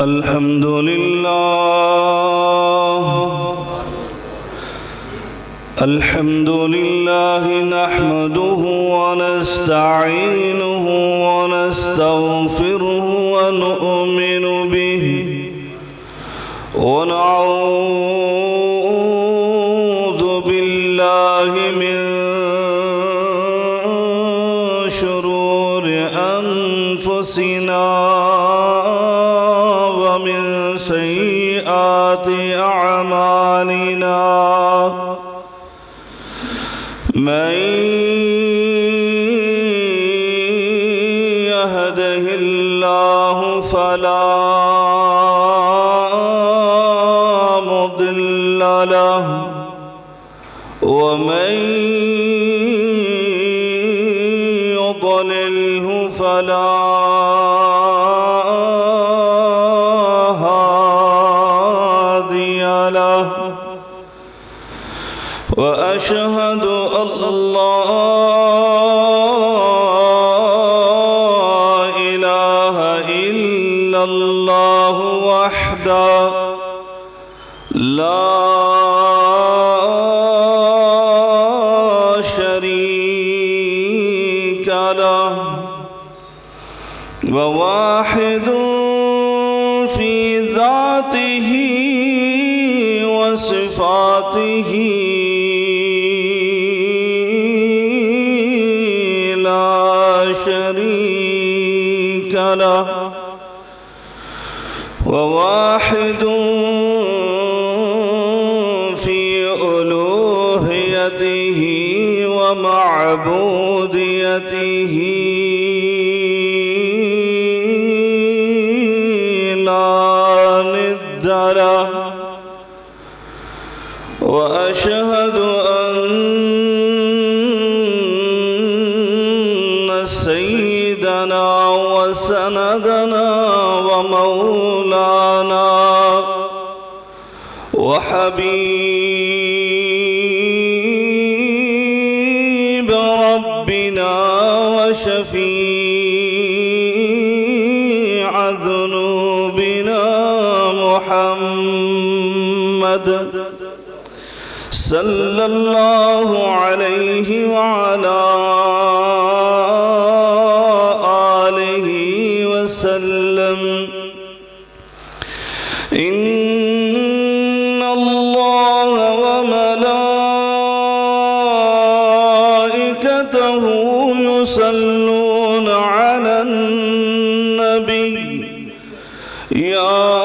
الحمد لله نحمده ونستعينه ونستغفره ونؤمن به ونعوذ بالله من شرور أنفسنا ومن سيئات أعمالنا من يهده الله فلا مضل له ومن يضلله فلا هادي له وأشهد أن لا إله إلا الله وحده لا شريك له وواحد في ذاته وصفاته شريك له وواحد في ألوهيته ومعبوديته لا ند له وأشهد أن سيدنا وسندنا ومولانا وحبيب ربنا وشفيع ذنوبنا محمد صلى الله عليه وعلى وسلم إن الله وملائكته يصلون على النبي يا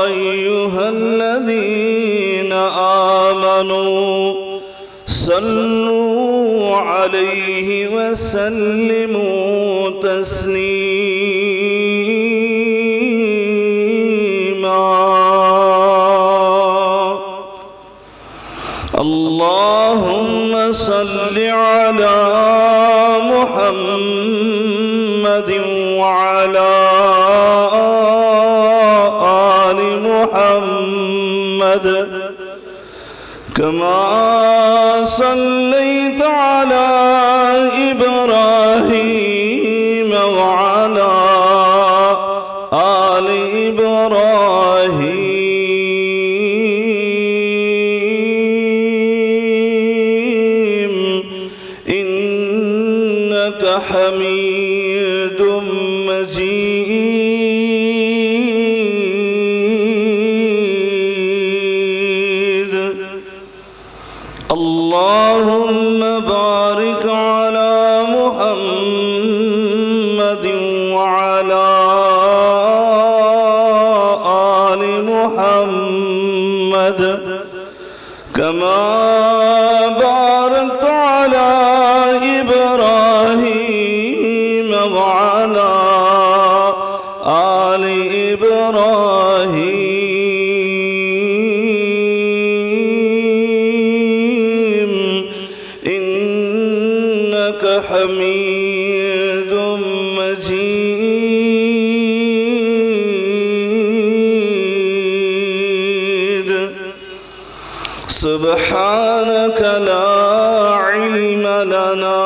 أيها الذين آمنوا صلوا عليه وسلموا تسليما اللهم صل على محمد وعلى آل محمد كما صليت على إبراهيم وعلى آل إبراهيم إنك حميد مجيد اللهم بارك على محمد وعلى آل محمد كما باركت على إبراهيم وعلى آل إبراهيم إنك حميد مجيد سبحانك لا علم لنا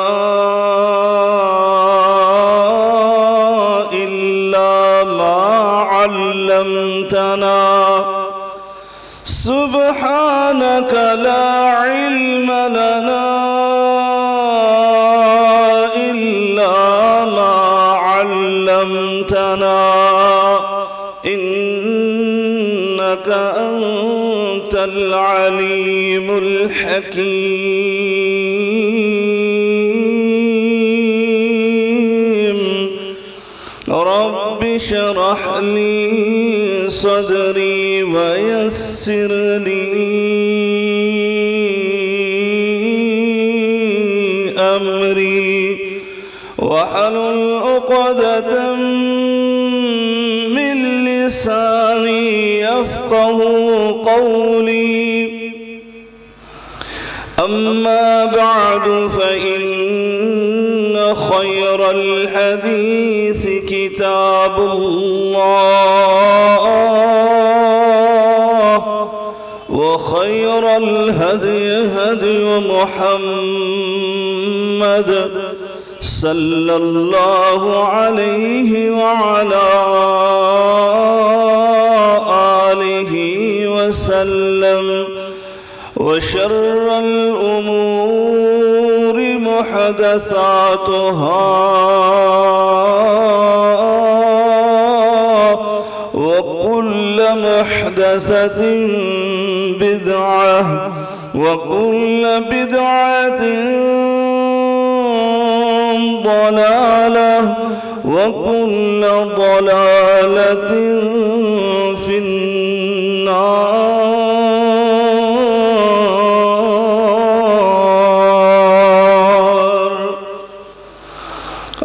علمتنا سبحانك لا علم لنا إلا ما علمتنا إنك أنت العليم الحكيم رب اشرح لي صدري ويسر لي أمري واحلل عقدة من لساني يفقه قولي أما بعد فإن خير الحديث كتاب الله وخير الهدي هدي محمد صلى الله عليه وعلى آله وسلم وشر الأمور محدثاتها وكل محدثة بدعة وكل بدعة ضلالة وكل ضلالة في النار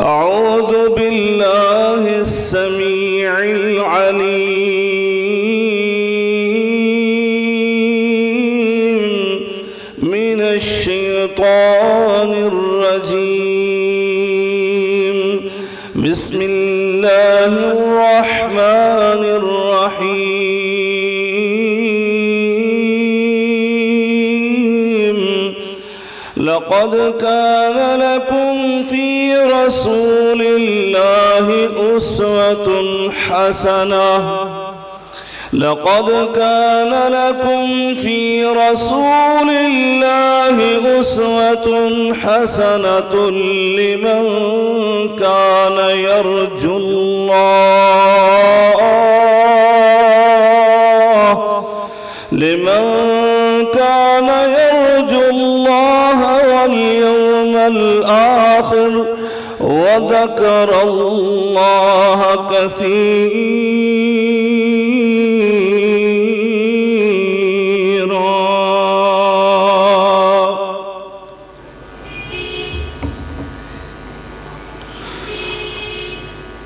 أعوذ بالله السميع العليم من الشيطان الرجيم بسم الله الرحمن الرحيم لقد كان لكم في رسول الله أسوة حسنة لقد كان لكم في رسول الله أسوة حسنة لمن كان يرجو الله واليوم الآخر وذكر الله كثيرا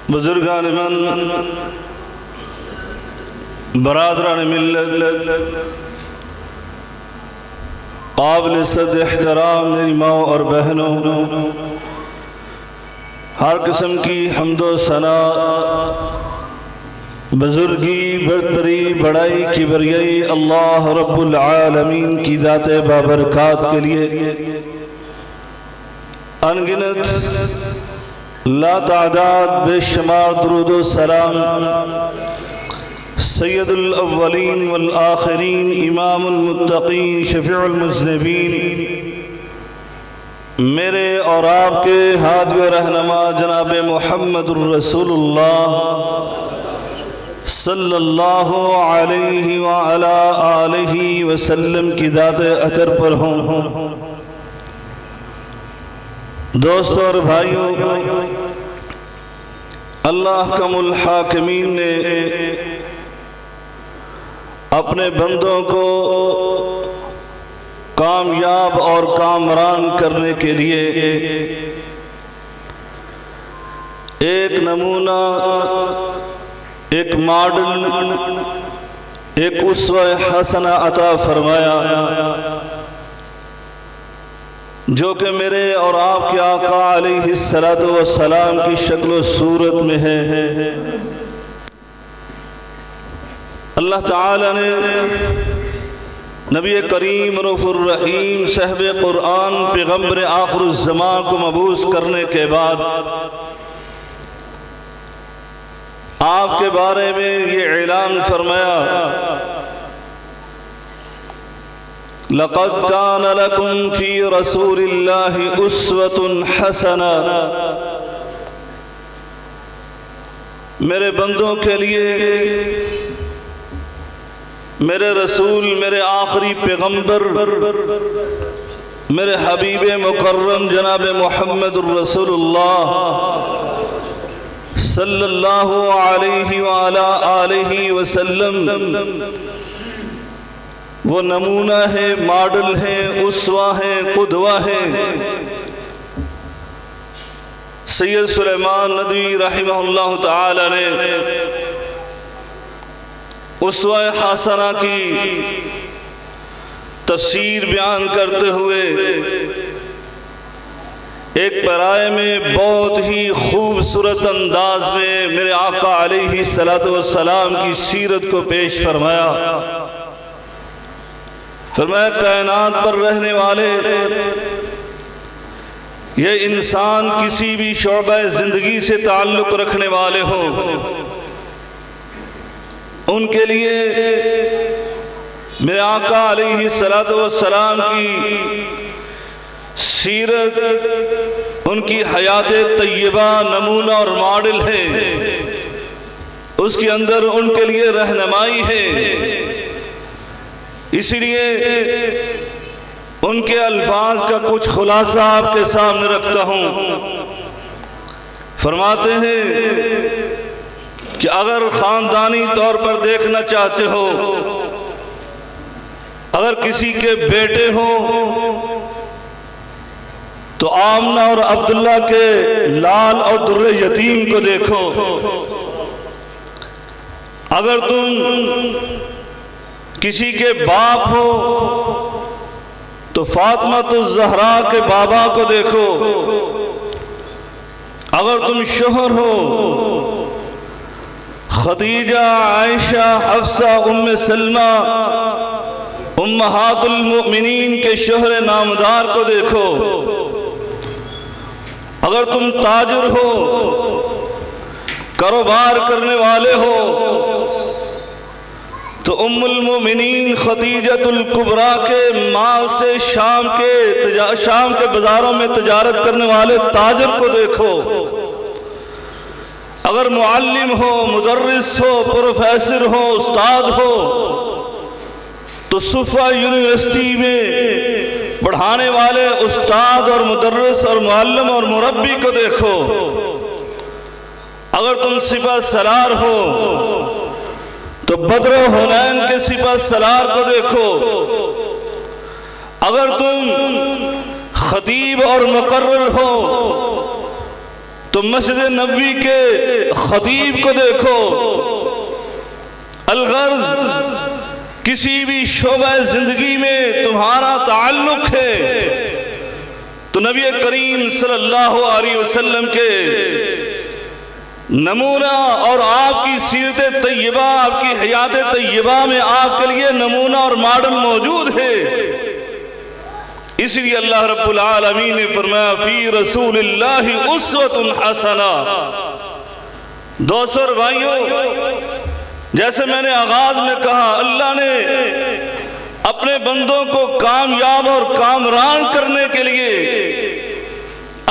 بزرگان من برادران ملت قابل صد احترام میری ماں اور بہنوں ہر قسم کی حمد و ثنا بزرگی برتری بڑائی کبریائی اللہ رب العالمین کی ذات بابرکات کے لیے انگنت لا تعداد بے شمار درود و سلام سید الاولین والآخرین امام المتقین شفیع المذنبین میرے اور آپ کے ہادی و رہنما جناب محمد الرسول اللہ صلی اللہ علیہ وعلا آلہ وسلم کی ذات اطہر پر ہوں دوستو اور بھائیوں اللہ حکم الحاکمین نے اپنے بندوں کو کامیاب اور کامران کرنے کے لیے ایک نمونہ ایک ماڈل ایک اسوہ حسنہ عطا فرمایا جو کہ میرے اور آپ کے آقا علیہ السلام کی شکل و صورت میں ہے اللہ تعالی نے نبی کریم رؤوف الرحیم صاحب قرآن پیغمبر آخر الزمان کو مبعوث کرنے کے بعد آپ کے بارے میں یہ اعلان فرمایا لقد كان لكم في رسول الله أسوة حسنة، میرے بندوں کے لیے میرے رسول، میرے آخری پیغمبر، میرے حبیب مکرم جناب محمد الرسول اللہ صلی اللہ علیہ وآلہ آلہ وسلم وہ نمونہ ہے، ماڈل ہے، اسوہ ہے، قدوہ ہے۔ سید سلیمان ندوی رحمہ اللہ تعالی نے اسوہ حسنہ کی تفسیر بیان کرتے ہوئے ایک پیرائے میں بہت ہی خوبصورت انداز میں میرے آقا علیہ السلام کی سیرت کو پیش فرمایا۔ فرمایا کائنات پر رہنے والے یہ انسان کسی بھی شعبہ زندگی سے تعلق رکھنے والے ہوں، ان کے لیے میرے آقا علیہ السلام کی سیرت، ان کی حیات طیبہ نمونہ اور ماڈل ہے، اس کے اندر ان کے لیے رہنمائی ہے۔ اس لیے ان کے الفاظ کا کچھ خلاصہ آپ کے سامنے رکھتا ہوں۔ فرماتے ہیں کہ اگر خاندانی طور پر دیکھنا چاہتے ہو، اگر کسی کے بیٹے ہوں تو آمنہ اور عبداللہ کے لال اور در یتیم کو دیکھو، اگر تم کسی کے باپ ہو تو فاطمہ الزہرا کے بابا کو دیکھو، اگر تم شوہر ہو خدیجہ، عائشہ، حفصہ، ام سلمہ امہات المؤمنین کے شوہر نامدار کو دیکھو، اگر تم تاجر ہو، کاروبار کرنے والے ہو تو ام المؤمنین خدیجہ الکبریٰ کے مال سے شام کے بازاروں میں تجارت کرنے والے تاجر کو دیکھو، اگر معلم ہو، مدرس ہو، پروفیسر ہو، استاد ہو تو صفا یونیورسٹی میں پڑھانے والے استاد اور مدرس اور معلم اور مربی کو دیکھو، اگر تم سپہ سالار ہو تو بدر و حنین کے سپہ سالار کو دیکھو، اگر تم خطیب اور مقرر ہو تو مسجد نبوی کے خطیب کو دیکھو۔ الغرض کسی بھی شعبہ زندگی میں تمہارا تعلق ہے تو نبی کریم صلی اللہ علیہ وسلم کے نمونہ اور آپ کی سیرت طیبہ، آپ کی حیات طیبہ میں آپ کے لیے نمونہ اور ماڈل موجود ہے۔ اس لیے اللہ رب العالمین نے فرمایا فی رسول اللہ اسوۃ حسنہ۔ دوستو اور بھائیوں، جیسے میں نے آغاز میں کہا، اللہ نے اپنے بندوں کو کامیاب اور کامران کرنے کے لیے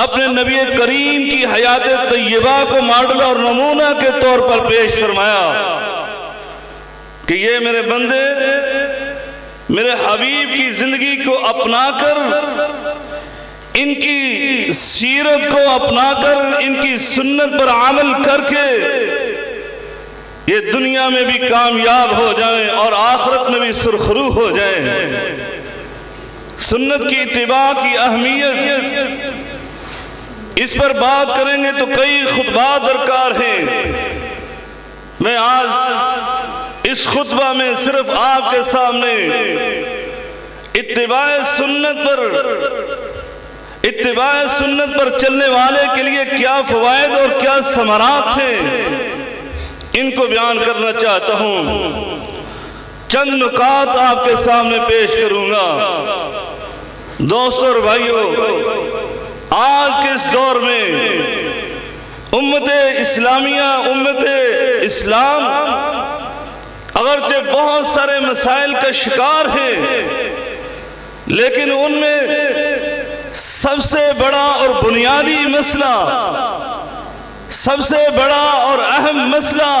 اپنے نبی کریم کی حیات طیبہ کو ماڈل اور نمونہ کے طور پر پیش فرمایا کہ یہ میرے بندے میرے حبیب کی زندگی کو اپنا کر، ان کی سیرت کو اپنا کر، ان کی سنت پر عمل کر کے یہ دنیا میں بھی کامیاب ہو جائیں اور آخرت میں بھی سرخرو ہو جائیں۔ سنت کی اتباع کی اہمیت، اس پر بات کریں گے تو کئی خطبات درکار ہیں۔ میں آج اس خطبہ میں صرف آپ کے سامنے اتباع سنت پر چلنے والے کے لیے کیا فوائد اور کیا ثمرات ہیں، ان کو بیان کرنا چاہتا ہوں۔ چند نکات آپ کے سامنے پیش کروں گا۔ دوستو اور بھائیو، آج کے اس دور میں امت اسلامیہ، امت اسلام اگرچہ بہت سارے مسائل کا شکار ہے، لیکن ان میں سب سے بڑا اور بنیادی مسئلہ، سب سے بڑا اور اہم مسئلہ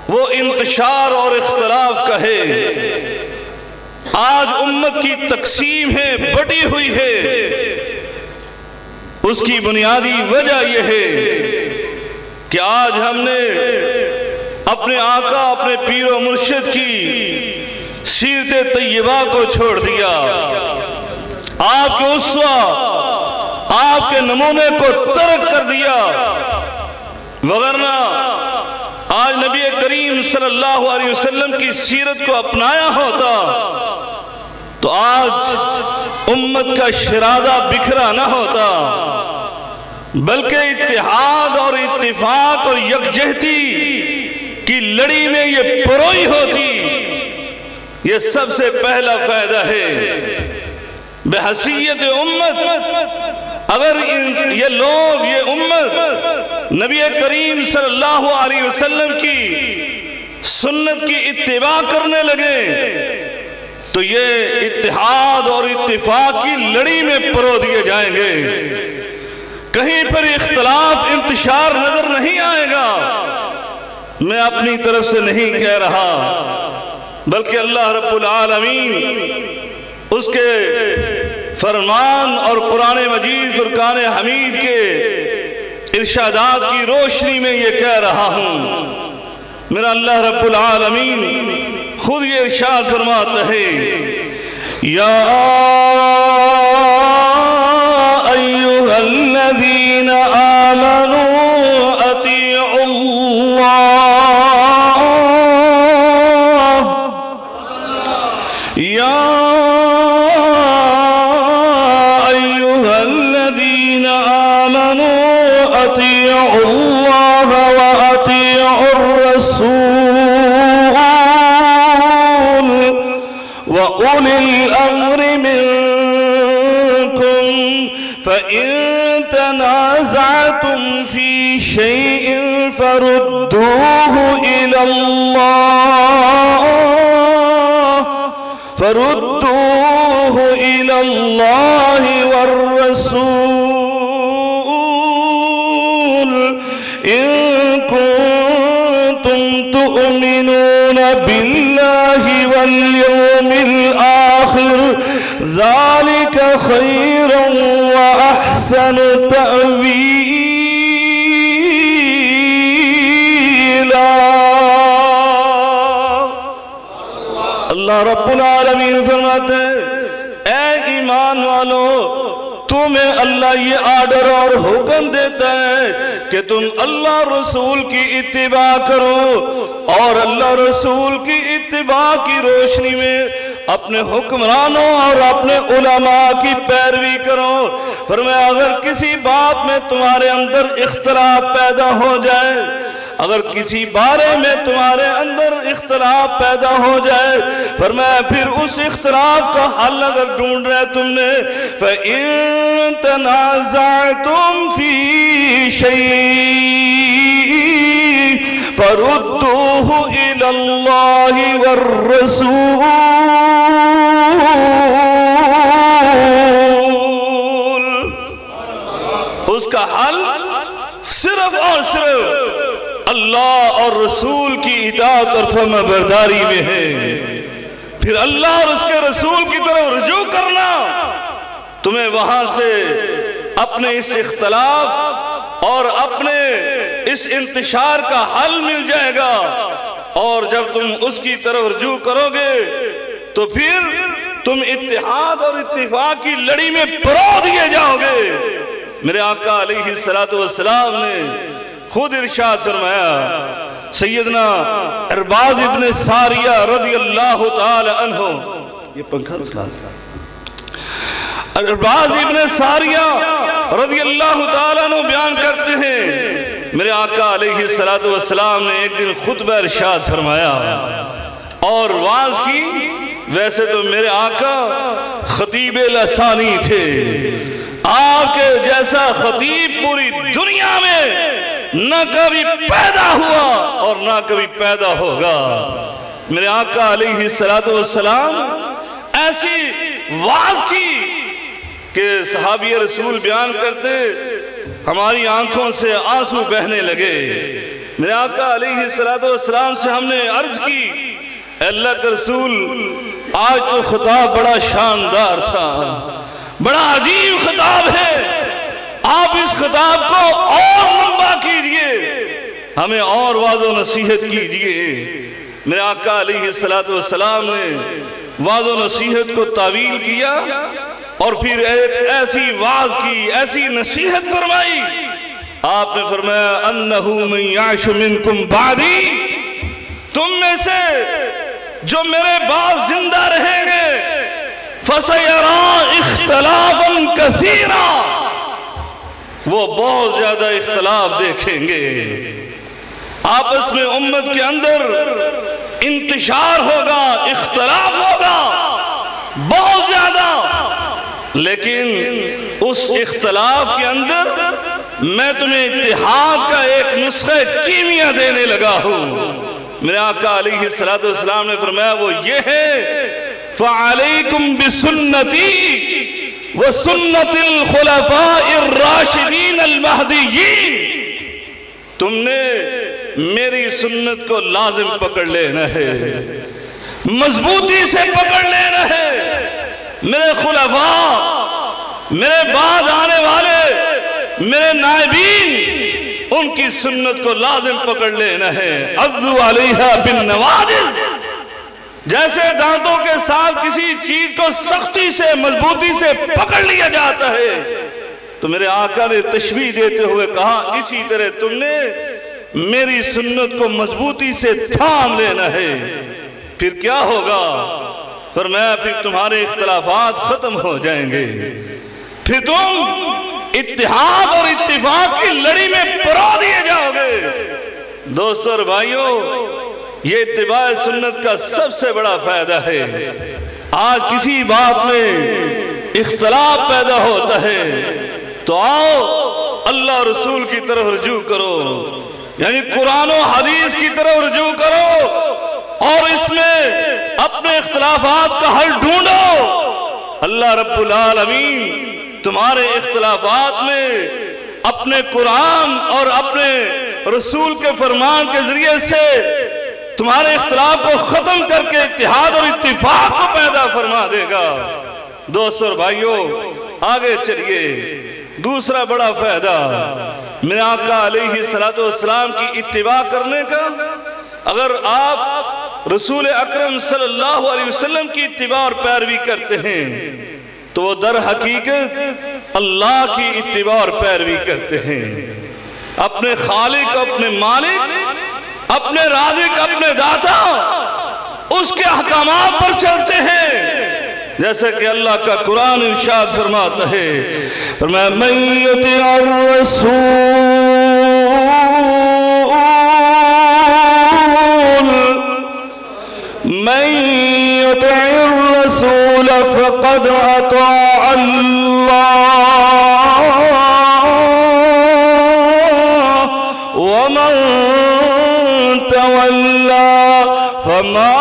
وہ انتشار اور اختلاف کا ہے۔ آج امت کی تقسیم ہے، بٹی ہوئی ہے، اس کی بنیادی وجہ یہ ہے کہ آج ہم نے اپنے آقا، اپنے پیر و مرشد کی سیرت طیبہ کو چھوڑ دیا، آپ کے اسوہ، آپ کے نمونے کو ترک کر دیا، وگرنہ آج نبی کریم صلی اللہ علیہ وسلم کی سیرت کو اپنایا ہوتا تو آج امت کا شرادہ بکھرا نہ ہوتا، بلکہ اتحاد اور اتفاق اور یکجہتی کی لڑی میں یہ پروئی ہوتی۔ یہ سب سے پہلا فائدہ ہے۔ بحیثیت امت اگر یہ لوگ، یہ امت نبی کریم صلی اللہ علیہ وسلم کی سنت کی اتباع کرنے لگے تو یہ اتحاد اور اتفاق کی لڑی میں پرو دیے جائیں گے، کہیں پر اختلاف انتشار نظر نہیں آئے گا۔ میں اپنی طرف سے نہیں کہہ رہا، بلکہ اللہ رب العالمین اس کے فرمان اور قرآن مجید فرقان حمید کے ارشادات کی روشنی میں یہ کہہ رہا ہوں۔ میرا اللہ رب العالمین خود یہ ارشاد فرماتا ہے، یا ایھا الذین آمنوا اطیعوا اللہ، یا ایھا الذین آمنوا اطیعوا اللہ واطیعوا الرسول وَأُولِي الْأَمْرِ مِنْكُمْ فَإِن تَنَازَعْتُمْ فِي شَيْءٍ فَرُدُّوهُ إِلَى اللَّهِ وَالرَّسُولِ إِن كُنتُمْ تُؤْمِنُونَ بِاللَّهِ وَالْيَوْمِ الْآخِرِ ذَلِكَ خَيْرٌ وَأَحْسَنُ تَأْوِيلًا۔ اللہ رب العالمین فرماتے ہیں، اے ایمان والو، تمہیں اللہ یہ آرڈر اور حکم دیتا ہے کہ تم اللہ رسول کی اتباع کرو، اور اللہ رسول کی اتباع کی روشنی میں اپنے حکمرانوں اور اپنے علماء کی پیروی کرو۔ فرمایا اگر کسی بات میں تمہارے اندر اختلاف پیدا ہو جائے، اگر کسی بارے میں تمہارے اندر اختلاف پیدا ہو جائے، فرمایا پھر اس اختلاف کا حل اگر ڈھونڈ رہے تم نے، فَإِن تَنَازَعْتُمْ فِي شَيْءٍ فَرُدُّوهُ إِلَى اللَّهِ وَالرَّسُولِ اس کا حل صرف اور صرف اللہ اور رسول کی اطاعت اور فرما برداری میں ہے۔ پھر اللہ اور اس کے رسول کی طرف رجوع کرنا، تمہیں وہاں سے اپنے اس اختلاف اور اپنے اس انتشار کا حل مل جائے گا، اور جب تم اس کی طرف رجوع کرو گے تو پھر تم اتحاد اور اتفاق کی لڑی میں پرو دیے جاؤ گے۔ میرے آقا علیہ السلام نے خود ارشاد فرمایا، سیدنا ارباز ابن ساریہ رضی اللہ تعالی عنہ، یہ پنکھا ارباز ابن ساریہ رضی اللہ تعالی عنہ بیان کرتے ہیں، میرے آقا علیہ السلام نے ایک دن خطبہ ارشاد فرمایا اور واعظ کی۔ ویسے تو میرے آقا خطیب لسانی تھے، آپ کے جیسا خطیب پوری دنیا دنیا میں نہ کبھی پیدا ہوا اور نہ کبھی پیدا ہوگا۔ میرے آقا علیہ السلام ایسی واز کی کہ صحابی رسول بیان کرتے ہماری آنکھوں سے آنسو بہنے لگے۔ میرے آقا علیہ السلام سے ہم نے عرض کی، اے اللہ کے رسول، آج تو خطاب بڑا شاندار تھا، بڑا عجیب خطاب ہے، آپ اس خطاب کو اور لمبا کیجئے، ہمیں اور واضح و نصیحت کیجئے۔ میرے آقا علیہ السلام نے واضح و نصیحت کو طویل کیا اور پھر ایک ایسی واز کی، ایسی نصیحت فرمائی۔ آپ نے فرمایا انہو من یعش منکم بعدی، تم میں سے جو میرے بعد زندہ رہیں گے فَسَيَرَا اخْتِلَافًا كَثِيرًا، وہ بہت زیادہ اختلاف دیکھیں گے، آپس میں امت کے اندر انتشار ہوگا، اختلاف ہوگا بہت زیادہ، لیکن اس اختلاف کے اندر میں تمہیں اتحاد کا ایک نسخہ کیمیا دینے لگا ہوں۔ میرے آقا علیہ السلام نے فرمایا وہ یہ ہے فَعَلَيْكُمْ بِسُنَّتِي وَسُنَّتِ الْخُلَفَاءِ الرَّاشِدِينَ الْمَهْدِيِّينَ، تم نے میری سنت کو لازم پکڑ لینا ہے، مضبوطی سے پکڑ لینا ہے، میرے خلفاء، میرے بعد آنے والے، میرے نائبین، ان کی سنت کو لازم پکڑ لینا ہے۔ عضو علیہا بالنواجذ، جیسے دانتوں کے ساتھ کسی چیز کو سختی سے، مضبوطی سے پکڑ لیا جاتا ہے، تو میرے آقا نے تشبیہ دیتے ہوئے کہا اسی طرح تم نے میری سنت کو مضبوطی سے تھام لینا ہے، پھر کیا ہوگا؟ فرمایا پھر تمہارے اختلافات ختم ہو جائیں گے، پھر تم اتحاد اور اتفاق کی لڑی میں پرو دیے جاؤ گے۔ دوستو اور بھائیوں، یہ اتباع سنت کا سب سے بڑا فائدہ ہے۔ آج کسی بات میں اختلاف پیدا ہوتا ہے تو آؤ اللہ رسول کی طرف رجوع کرو، یعنی قرآن و حدیث کی طرف رجوع کرو اور اس میں اپنے اختلافات کا حل ڈھونڈو۔ اللہ رب العالمین تمہارے اختلافات میں اپنے قرآن اور اپنے رسول کے فرمان کے ذریعے سے تمہارے اختلاف کو ختم کر کے اتحاد اور اتفاق کو پیدا فرما دے گا۔ دوستو اور بھائیوں، آگے چلیے، دوسرا بڑا فائدہ میرے آقا علیہ السلام کی اتباع کرنے کا، اگر آپ رسول اکرم صلی اللہ علیہ وسلم کی اتباع اور پیروی کرتے ہیں تو وہ در حقیقت اللہ کی اتباع اور پیروی کرتے ہیں، اپنے خالق، اپنے مالک، اپنے رازق، اپنے داتا، اس کے احکامات پر چلتے ہیں، جیسے کہ اللہ کا قرآن ارشاد فرماتا ہے، مَن یُطِعِ الرَّسُولَ فَقَدْ أَطَاعَ اللَّهَ وَمَن تَوَلَّى فَمَا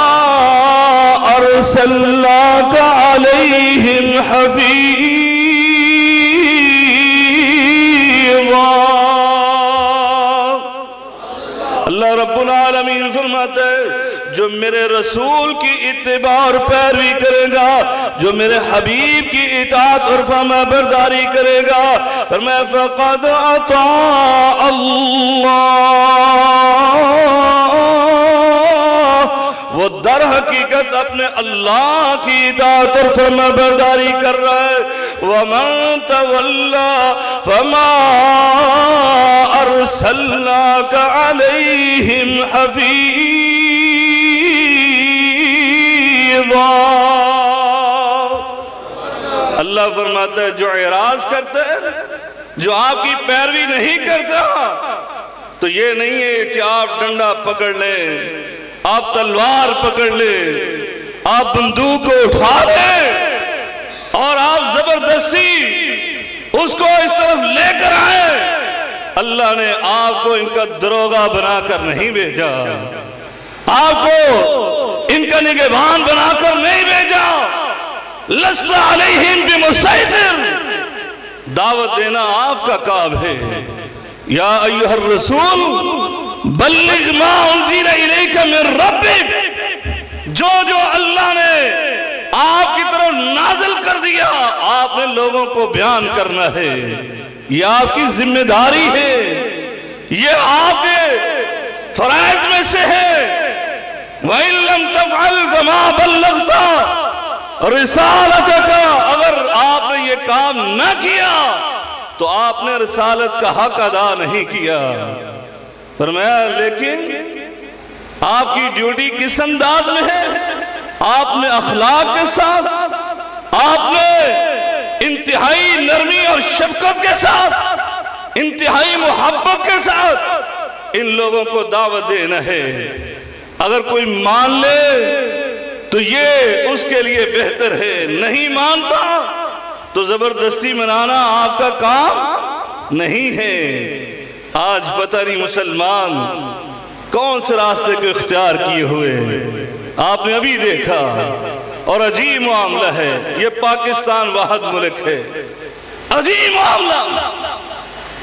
أَرْسَلْنَاكَ عَلَيْهِمْ حَفِيظًا۔ اللہ رب العالمین فرماتا ہے جو میرے رسول کی اتباع اور پیروی کرے گا، جو میرے حبیب کی اطاعت اور فرما برداری کرے گا، فرمایا فقد اطاع اللہ، وہ در حقیقت اپنے اللہ کی اطاعت اور فرما برداری کر رہا ہے۔ وَمَن تَوَلَّى فَمَا أَرْسَلْنَاكَ عَلَيْهِمْ حَفِيظًا۔ اللہ فرماتا ہے جو اعراض کرتا ہے، جو آپ کی پیروی نہیں کرتا، تو یہ نہیں ہے کہ آپ ڈنڈا پکڑ لیں، آپ تلوار پکڑ لیں، آپ بندوق کو اٹھا لیں اور آپ زبردستی اس کو اس طرف لے کر آئیں اللہ نے آپ کو ان کا دروگا بنا کر نہیں بھیجا، آپ کو ان کا نگہبان بنا کر نہیں بھیجا۔ لست علیہم بمسیطر، دعوت دینا آپ کا کام ہے۔ یا ایھا الرسول بلغ ما انزل الیک من ربک، جو اللہ نے آپ کی طرف نازل کر دیا آپ نے لوگوں کو بیان کرنا ہے، یہ آپ کی ذمہ داری ہے، یہ آپ کے فرائض میں سے ہے۔ وَإِن لَمْ تَفْعَلْ فَمَا بَلَّغْتَ رِسَالَتَكَ، اگر آپ نے یہ کام نہ کیا تو آپ نے رسالت کا حق ادا نہیں کیا۔ فرمایا لیکن آپ کی ڈیوٹی کس انداز میں ہے؟ آپ نے اخلاق کے ساتھ، آپ نے انتہائی نرمی اور شفقت کے ساتھ، انتہائی محبت کے ساتھ ان لوگوں کو دعوت دینا ہے۔ اگر کوئی مان لے تو یہ اس کے لیے بہتر ہے، نہیں مانتا تو زبردستی منانا آپ کا کام نہیں ہے۔ آج پتہ نہیں مسلمان کون سے راستے کو اختیار کیے ہوئے، آپ نے ابھی دیکھا، اور عجیب معاملہ ہے، یہ پاکستان واحد ملک ہے، عجیب معاملہ،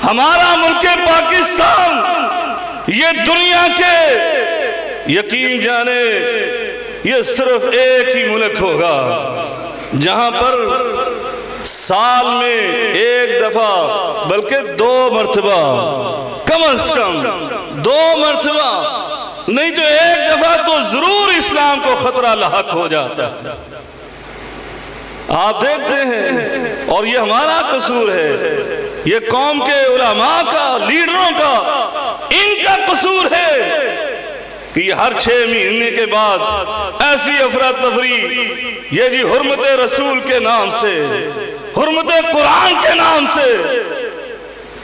ہمارا ملک پاکستان یہ دنیا کے یقین جانے یہ صرف ایک ہی ملک ہوگا جہاں پر سال میں ایک دفعہ بلکہ 2 مرتبہ، کم از کم 2 مرتبہ نہیں تو 1 دفعہ تو ضرور اسلام کو خطرہ لاحق ہو جاتا ہے۔ آپ دیکھتے ہیں، اور یہ ہمارا قصور ہے، یہ قوم کے علماء کا، لیڈروں کا، ان کا قصور ہے کہ یہ ہر 6 مہینے کے بعد ایسی افراتفری، یہ جی حرمت رسول کے نام سے، حرمت قرآن کے نام سے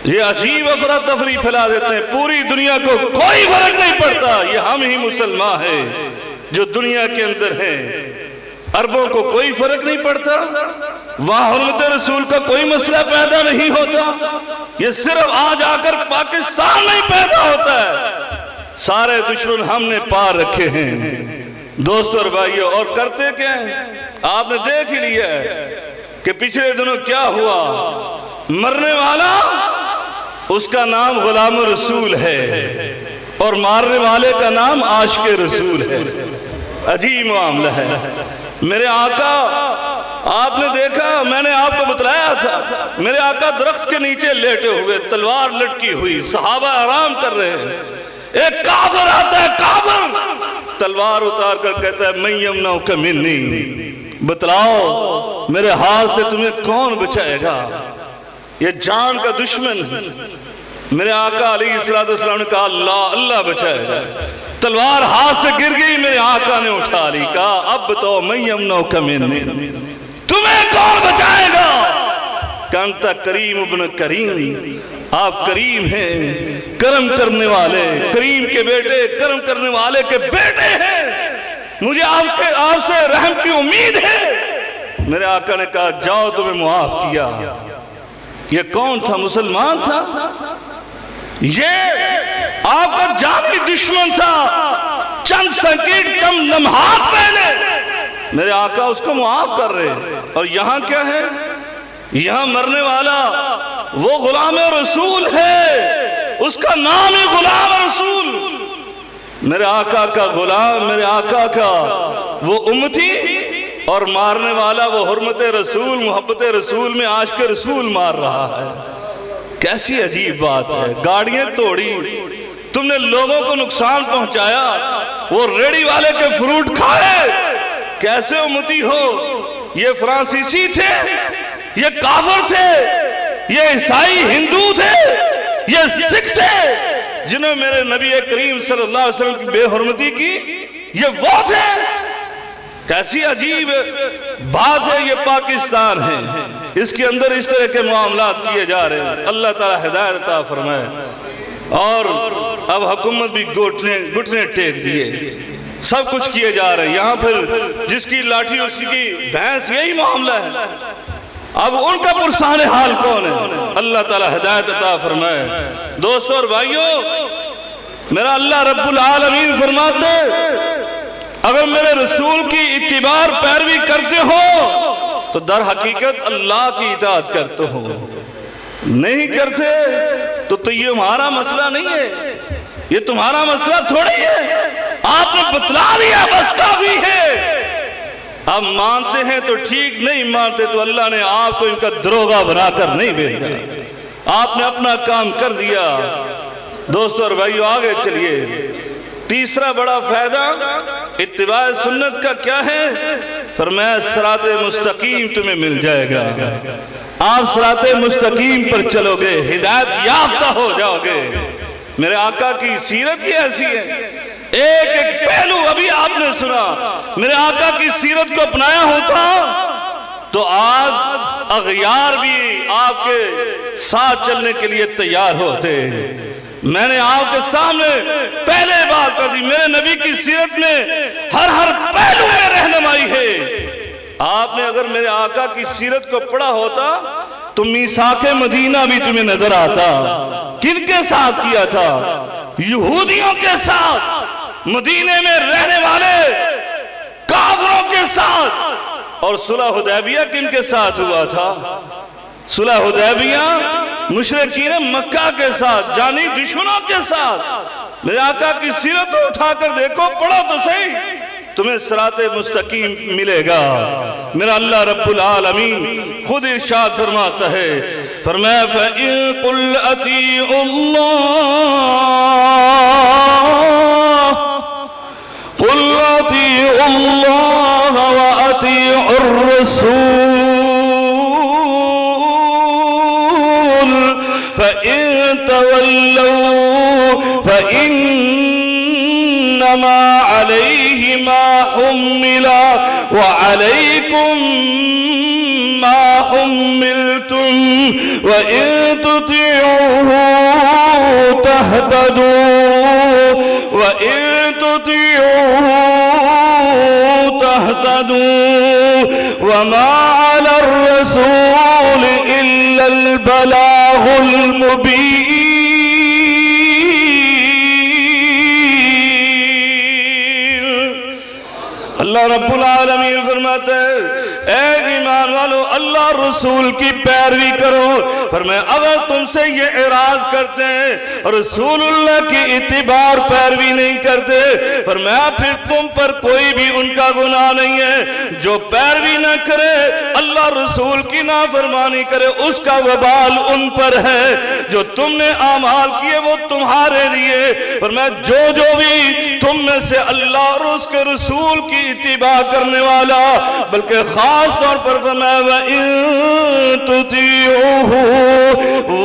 یہ عجیب افراتفری پھیلا دیتے ہیں۔ پوری دنیا کو کوئی فرق نہیں پڑتا، یہ ہم ہی مسلمان ہیں جو دنیا کے اندر ہیں، عربوں کو کوئی فرق نہیں پڑتا، وہاں حرمت رسول کا کوئی مسئلہ پیدا نہیں ہوتا، یہ صرف آج آ کر پاکستان میں پیدا ہوتا ہے۔ سارے دشمن ہم نے پار رکھے ہیں دوستو اور بھائیو، اور کرتے کیا ہیں آپ نے دیکھ ہی لیا ہے کہ پچھلے دنوں کیا ہوا، مرنے والا اس کا نام غلام رسول ہے اور مارنے والے کا نام عاشق رسول ہے۔ عجیب معاملہ ہے۔ میرے آقا، آپ نے دیکھا، میں نے آپ کو بتلایا تھا، میرے آقا درخت کے نیچے لیٹے ہوئے، تلوار لٹکی ہوئی، صحابہ آرام کر رہے ہیں، ایک کافر آتا ہے، کافر تلوار اتار کر کہتا ہے من یمنعک منی، بتلاؤ میرے ہاتھ سے تمہیں کون بچائے گا، یہ جان کا دشمن۔ میرے آقا علیہ السلام نے کہا اللہ، اللہ بچائے گا۔ تلوار ہاتھ سے گر گئی، میرے آقا نے اٹھا لی، کہا اب بتاؤ من یمنعک منی، تمہیں کون بچائے گا؟ کہ انت کریم ابن کریم، آپ کریم ہیں، کرم کرنے والے، کریم کے بیٹے، کرم کرنے والے کے بیٹے ہیں، مجھے آپ سے رحم کی امید ہے۔ میرے آقا نے کہا جاؤ، تمہیں معاف کیا۔ یہ کون تھا؟ مسلمان تھا، یہ آپ کا جانی دشمن تھا۔ چند سیکنڈ، چند لمحات پہلے میرے آقا اس کو معاف کر رہے، اور یہاں کیا ہے؟ یہاں مرنے والا وہ غلام رسول ہے، اس کا نام ہے غلام رسول، میرے آقا کا غلام، میرے آقا کا وہ امتی، اور مارنے والا وہ حرمت رسول، محبت رسول میں عاشق رسول مار رہا ہے۔ کیسی عجیب بات ہے، گاڑیاں توڑی، تم نے لوگوں کو نقصان پہنچایا، وہ ریڑی والے کے فروٹ کھائے، کیسے امتی ہو؟ یہ فرانسیسی تھے، یہ کافر تھے، یہ عیسائی ہندو تھے، یہ سکھ تھے جنہوں نے میرے نبی کریم صلی اللہ علیہ وسلم کی بے حرمتی کی، یہ وہ تھے۔ کیسی عجیب بات ہے، یہ پاکستان ہے، اس کے اندر اس طرح کے معاملات کیے جا رہے ہیں۔ اللہ تعالی ہدایت عطا فرمائے۔ اور اب حکومت بھی گھٹنے ٹیک دیے، سب کچھ کیے جا رہے ہیں۔ یہاں پھر جس کی لاٹھی اس کی بھینس، یہی معاملہ ہے۔ اب ان کا پرسان حال کون ہے؟ اللہ تعالی ہدایت عطا فرمائے۔ دوستو اور بھائیو، میرا اللہ رب العالمین فرماتے اگر میرے رسول کی اتباع پیروی کرتے ہو تو در حقیقت اللہ کی اطاعت کرتے ہو، نہیں کرتے تو یہ ہمارا مسئلہ نہیں ہے، یہ تمہارا مسئلہ تھوڑی ہے، آپ نے بتلا لیا بس کافی ہے۔ آپ مانتے ہیں تو ٹھیک، نہیں مانتے تو اللہ نے آپ کو ان کا دروغہ بنا کر نہیں بھیجا، آپ نے اپنا کام کر دیا۔ دوستو اور بھائیو آگے چلیے، تیسرا بڑا فائدہ اتباع سنت کا کیا ہے؟ فرمایا صراط مستقیم تمہیں مل جائے گا، آپ صراط مستقیم پر چلو گے، ہدایت یافتہ ہو جاؤ گے۔ میرے آقا کی سیرت ہی ایسی ہے، ایک ایک پہلو ابھی آپ نے سنا، میرے آقا کی سیرت کو اپنایا ہوتا تو آج اغیار بھی آپ کے ساتھ چلنے کے لیے تیار ہوتے۔ میں نے آپ کے سامنے پہلے بات کر دی، میرے نبی کی سیرت میں ہر پہلو میں رہنمائی ہے۔ آپ نے اگر میرے آقا کی سیرت کو پڑھا ہوتا تو میثاق مدینہ بھی تمہیں نظر آتا۔ کن کے ساتھ کیا تھا؟ یہودیوں کے ساتھ، مدینے میں رہنے والے کافروں کے ساتھ۔ اور صلح حدیبیہ کن کے ساتھ ہوا تھا؟ صلح حدیبیہ مشرکین مکہ کے ساتھ، جانی دشمنوں کے ساتھ۔ میرے آقا کی سیرت کو اٹھا کر دیکھو، پڑھو تو صحیح، تمہیں صراط مستقیم ملے گا۔ میرا اللہ رب العالمین خود ارشاد فرماتا ہے، فرمایا فَإِن قُلْ أَطِيعُوا قُلْ أَطِيعُوا اللَّهَ وَأَطِيعُوا الرَّسُولَ فَإِن تَوَلَّوْا فَإِنَّمَا عَلَيْهِ مَا حُمِّلَ وَعَلَيْكُمْ مَا حُمِّلْتُمْ وَإِن تُطِيعُوهُ تَهْتَدُوا وَإِن تُطِيعُوهُ تَهْتَدُوا وَمَا عَلَى الرَّسُولِ إِلَّا الْبَلَاغُ الْمُبِينُ۔ اللہ رب العالمین فرماتے ہیں اے ایمان والو اللہ رسول کی پیروی کرو۔ فرمایا اگر تم سے یہ اعراض کرتے ہیں رسول اللہ کی اتباع پیروی نہیں کرتے، فرمایا پھر تم پر کوئی بھی ان کا گناہ نہیں ہے۔ جو پیروی نہ کرے اللہ رسول کی نافرمانی کرے اس کا وبال ان پر ہے، جو تم نے اعمال کیے وہ تمہارے لیے۔ فرمایا جو بھی تم میں سے اللہ اور اس کے رسول کی اتباع کرنے والا، بلکہ خاص طور پر فرمایا وَإِن تُطِيعُوهُ،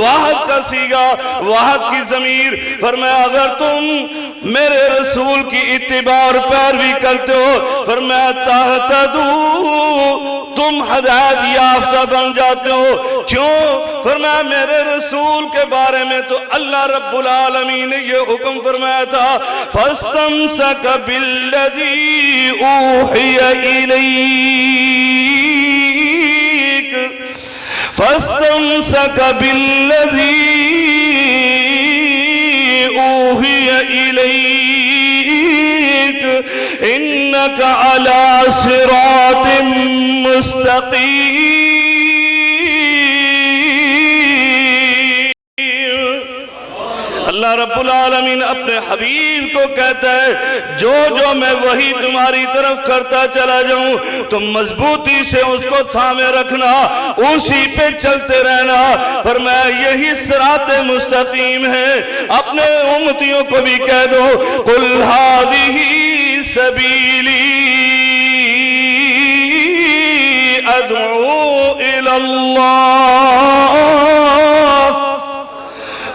واحد کا صیغہ، واحد کی ضمیر، فرمایا اگر تم میرے رسول کی اتباع اور پیروی کرتے ہو، فرمایا تَهْتَدُوا، تم ہدایت یافتہ بن جاتے ہو۔ کیوں؟ فرمایا میرے رسول کے بارے میں تو اللہ رب العالمین نے یہ حکم فرمایا تھا فَاسْتَمْسَكَ بِالَّذِي أُوحِيَ إِلَيْكَ فَاسْتَمْسَكَ بِالَّذِي أُوحِيَ إِلَيْكَ إِنَّكَ عَلَى صِرَاطٍ مُسْتَقِيمٍ۔ اللہ رب العالمین اپنے حبیب کو کہتا ہے جو میں وہی تمہاری طرف کرتا چلا جاؤں تم مضبوطی سے اس کو تھامے رکھنا، اسی پہ چلتے رہنا۔ فرمایا یہی صراط مستقیم ہے۔ اپنے امتیوں کو بھی کہہ دو قُلْ هَذِهِ سَبِيلِي أَدْعُو إِلَى اللَّهِ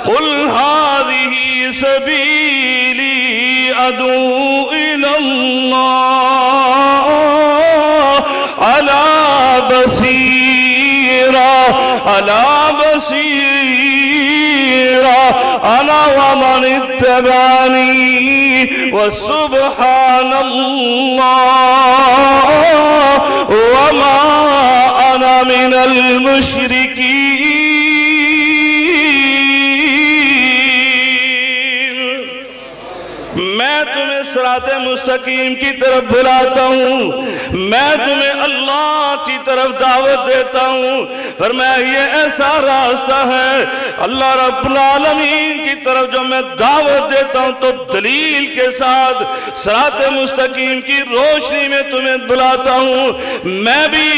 قُلْ هَذِهِ سَبِيلِي أَدْعُو إِلَى اللَّهِ عَلَى بَصِيرَةٍ بصيرا أنا ومن اتبعني وسبحان الله وما أنا من المشركين. میں تمہیں صراط مستقیم کی طرف بلاتا ہوں، میں تمہیں اللہ کی طرف دعوت دیتا ہوں. فرمایا یہ ایسا راستہ ہے اللہ رب العالمین کی طرف جو میں دعوت دیتا ہوں تو دلیل کے ساتھ صراط مستقیم کی روشنی میں تمہیں بلاتا ہوں. میں بھی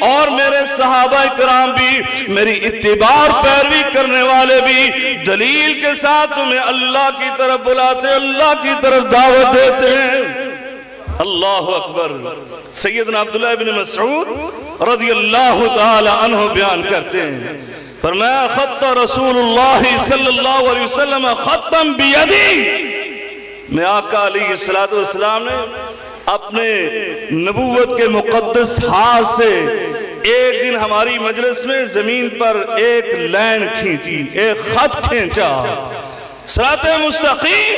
اور میرے صحابہ کرام بھی، میری اتباع پیروی کرنے والے بھی دلیل کے ساتھ تمہیں اللہ کی طرف بلاتے، اللہ کی طرف دعوت دیتے ہیں. اللہ اکبر. سیدنا عبداللہ بن مسعود رضی اللہ تعالی عنہ بیان کرتے ہیں، فرمایا خط رسول اللہ صلی اللہ علیہ وسلم خطم بیدی. میں آقا علیہ السلام نے اپنے نبوت کے مقدس ہاتھ سے ایک دن ہماری مجلس میں زمین پر ایک لائن کھینچی، ایک خط کھینچا، صراط مستقیم.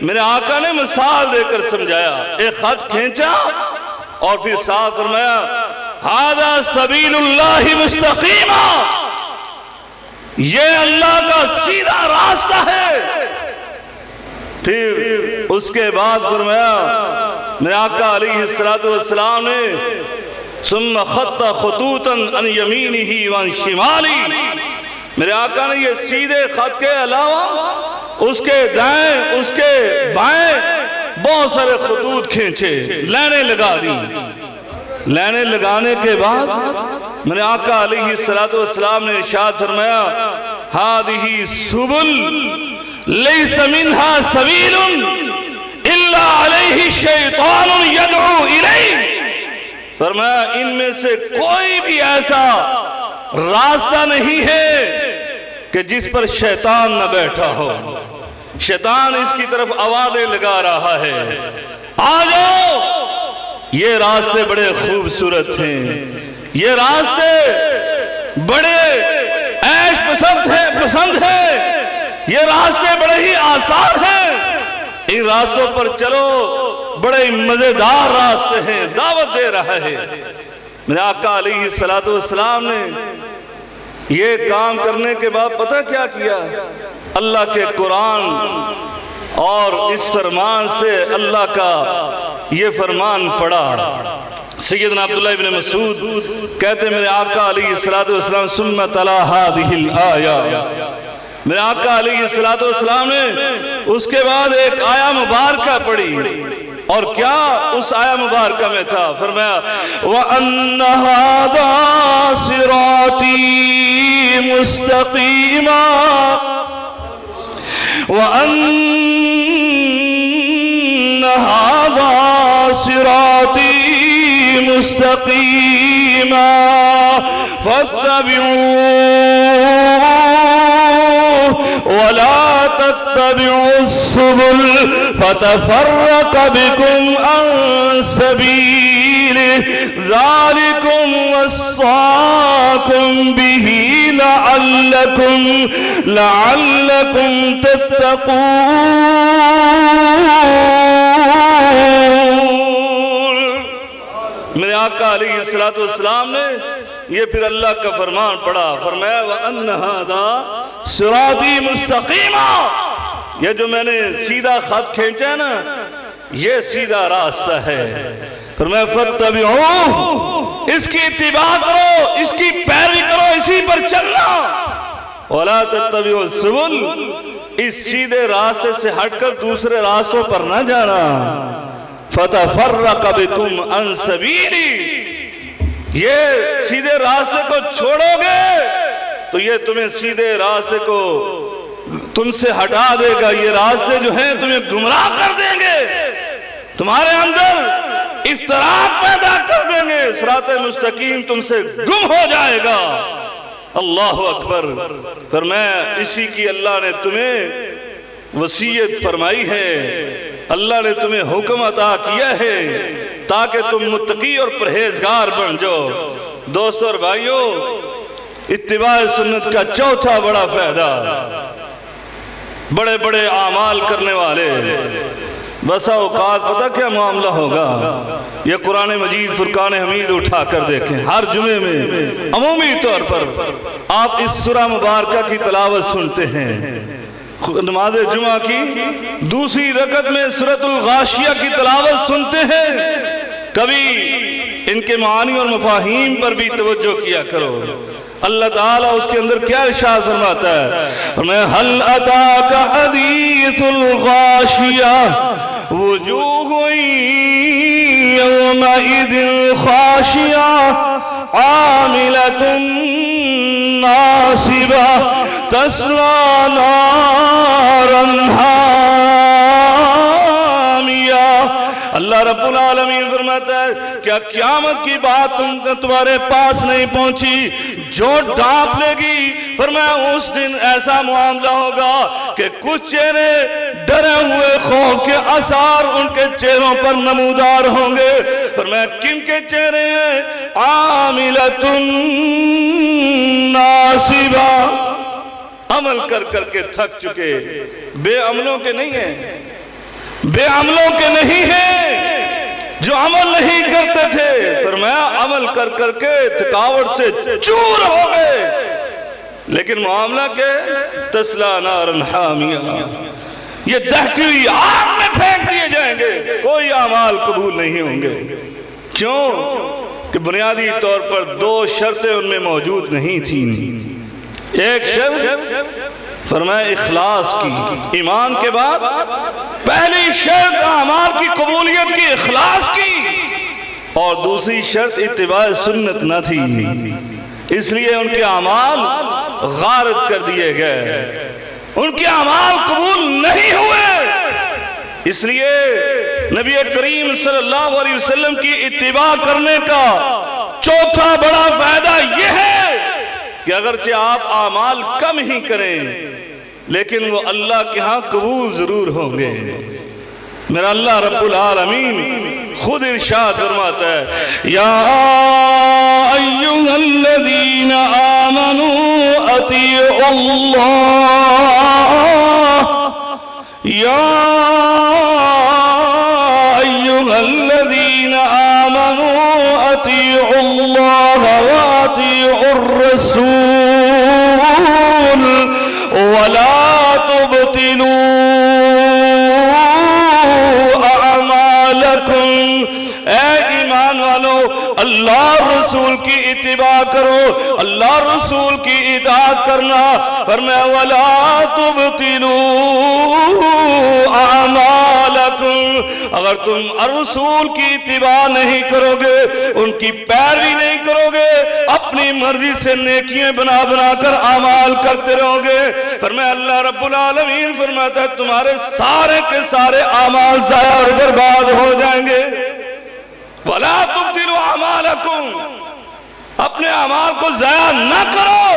میرے آقا نے مثال دے کر سمجھایا، ایک خط کھینچا اور پھر ساتھ فرمایا ھذا سبیل اللہ مستقیما، یہ اللہ کا سیدھا راستہ ہے. پھر اس کے بعد فرمایا میرے آقا علیہ السلام نے ثم خط خطوطا عن یمینہ وعن شمالی. میرے آقا نے یہ سیدھے خط کے علاوہ اس کے دائیں اس کے بائیں بہت سارے خطوط کھینچے، لائنیں لگا دی. لائنیں لگانے کے بعد میرے آقا علیہ السلام نے ارشاد فرمایا هذه سبل ليس منها سبيل الا عليه شیطان يدعو الیہ. فرمایا ان میں سے کوئی بھی ایسا راستہ نہیں ہے کہ جس پر شیطان نہ بیٹھا ہو. شیطان اس کی طرف آوازیں لگا رہا ہے آ جاؤ. یہ راستے بڑے خوبصورت ہیں، یہ راستے بڑے عیش پسند ہیں، یہ راستے بڑے ہی آسان ہیں. ان راستوں پر چلو، بڑے مزیدار راستے ہیں. دعوت دے رہا ہے. میرے آقا علیہ السلام نے یہ کام کرنے کے بعد پتہ کیا کیا؟ اللہ کے قرآن اور اس فرمان سے اللہ کا یہ فرمان پڑھا. سیدنا عبداللہ ابن مسعود کہتے میرے آقا علیہ السلام ثم تلا هذه الآیہ. میرے آقا علیہ السلام نے اس کے بعد ایک آیہ مبارکہ پڑھی. اور کیا اس آیہ مبارکہ میں تھا؟ فرمایا وَأَنَّ هَذَا صِرَاطِي مُسْتَقِيمًا وَأَنَّ هَذَا صِرَاطِي مُسْتَقِيمًا فَاتَّبِعُوهُ وَلَا تَتَّبِعُوا السُّبُلَ فَتَفَرَّقَ بِكُمْ عَنْ سَبِيلِهِ ذَلِكُمْ وَصَّاكُمْ بِهِ لَعَلَّكُمْ تَتَّقُونَ. میرے آقا علیہ السلام نے یہ پھر اللہ کا فرمان پڑھا. فرمایا وَأَنَّ هَذَا صِرَاطِي مُسْتَقِيمًا. یہ جو میں نے سیدھا خط کھینچا ہے نا، یہ سیدھا راستہ ہے. فرمایا فَاتَّبِعُوهُ، اس کی اتباع کرو، اس کی پیروی کرو، اسی پر چلنا. وَلَا تَتَّبِعُوا السُّبُلَ، اس سیدھے راستے سے ہٹ کر دوسرے راستوں پر نہ جانا. فَتَفَرَّقَ بِكُمْ عَنْ سَبِيلِهِ، یہ سیدھے راستے کو چھوڑو گے تو یہ تمہیں سیدھے راستے کو تم سے ہٹا دے گا. یہ راستے جو ہیں تمہیں گمراہ کر دیں گے، تمہارے اندر افتراق پیدا کر دیں گے. صراط مستقیم تم سے گم ہو جائے گا. اللہ اکبر. فرمایا اسی کی اللہ نے تمہیں وصیت فرمائی ہے، اللہ نے تمہیں حکم عطا کیا ہے تاکہ تم متقی اور پرہیزگار بن جاؤ. دوستو اور بھائیو، اتباع سنت کا چوتھا بڑا فائدہ بڑے بڑے اعمال کرنے والے، بسا اوقات پتہ کیا معاملہ ہوگا؟ یہ قرآن مجید فرقان حمید اٹھا کر دیکھیں، ہر جمعے میں عمومی طور پر آپ اس سورہ مبارکہ کی تلاوت سنتے ہیں، نماز جمعہ کی دوسری رکعت میں سورۃ الغاشیہ کی تلاوت سنتے ہیں، کبھی ان کے معانی اور مفاہیم پر بھی توجہ کیا کرو۔ اللہ تعالیٰ اس کے اندر کیا ارشاد فرماتا ہے؟ میں هل اتاک حدیث الغاشیہ وجوہ یومئذ خاشیہ عاملۃ ناصبہ تصلی نارا حامیہ۔ اللہ رب العالمین فرماتا ہے کیا قیامت کی بات تمہارے پاس نہیں پہنچی؟ جو ڈانپ لے گی، فرمایا اس دن ایسا معاملہ ہوگا کہ کچھ چہرے ڈرے ہوئے خوف کے آثار ان کے چہروں پر نمودار ہوں گے۔ فرمایا کن کے چہرے ہیں؟ عاملۃ ناصبہ، عمل کر کر کے تھک چکے، بے عملوں کے نہیں ہیں، بے عملوں کے نہیں ہیں جو عمل نہیں کرتے تھے، فرمایا عمل کر کر کے تھکاوٹ سے چور ہو گئے، لیکن معاملہ کیا ہے؟ تسلا نارا حامیہ، یہ دہتی ہوئی آگ میں پھینک دیے جائیں گے، کوئی اعمال قبول نہیں ہوں گے۔ کیوں کہ بنیادی طور پر دو شرطیں ان میں موجود نہیں تھیں۔ ایک شرط فرمایا اخلاص کی، ایمان کے بعد پہلی شرط اعمال کی قبولیت کی، اخلاص کی، اور دوسری شرط اتباع سنت نہ تھی، اس لیے ان کے اعمال غارت کر دیے گئے، ان کے اعمال قبول نہیں ہوئے۔ اس لیے نبی کریم صلی اللہ علیہ وسلم کی اتباع کرنے کا چوتھا بڑا فائدہ یہ ہے کہ اگرچہ آپ اعمال کم ہی کریں لیکن وہ اللہ کے ہاں قبول ضرور ہوں گے۔ میرا اللہ رب العالمین خود ارشاد فرماتا ہے یا ایھا الذین آمنوا اطیعوا اللہ، یا ایھا الذین آمنوا اطیعوا اللہ واطیعوا الرسول ولا تبطلوا اعمالکم۔ اے ایمان والو، اللہ رسول کی اتباع کرو، اللہ رسول کی اطاعت کرنا، فرمایا ولا تبطلوا اعمالکم، اگر تم الرسول کی اتباع نہیں کرو گے، ان کی پیروی نہیں کرو گے، اپنی مرضی سے نیکیاں بنا بنا کر اعمال کرتے رہو گے، فرمایا اللہ رب العالمین فرماتا ہے تمہارے سارے کے سارے اعمال ضائع اور برباد ہو جائیں گے۔ وَلَا تُبْطِلُوا أَعْمَالَكُمْ، اپنے اعمال کو ضائع نہ کرو۔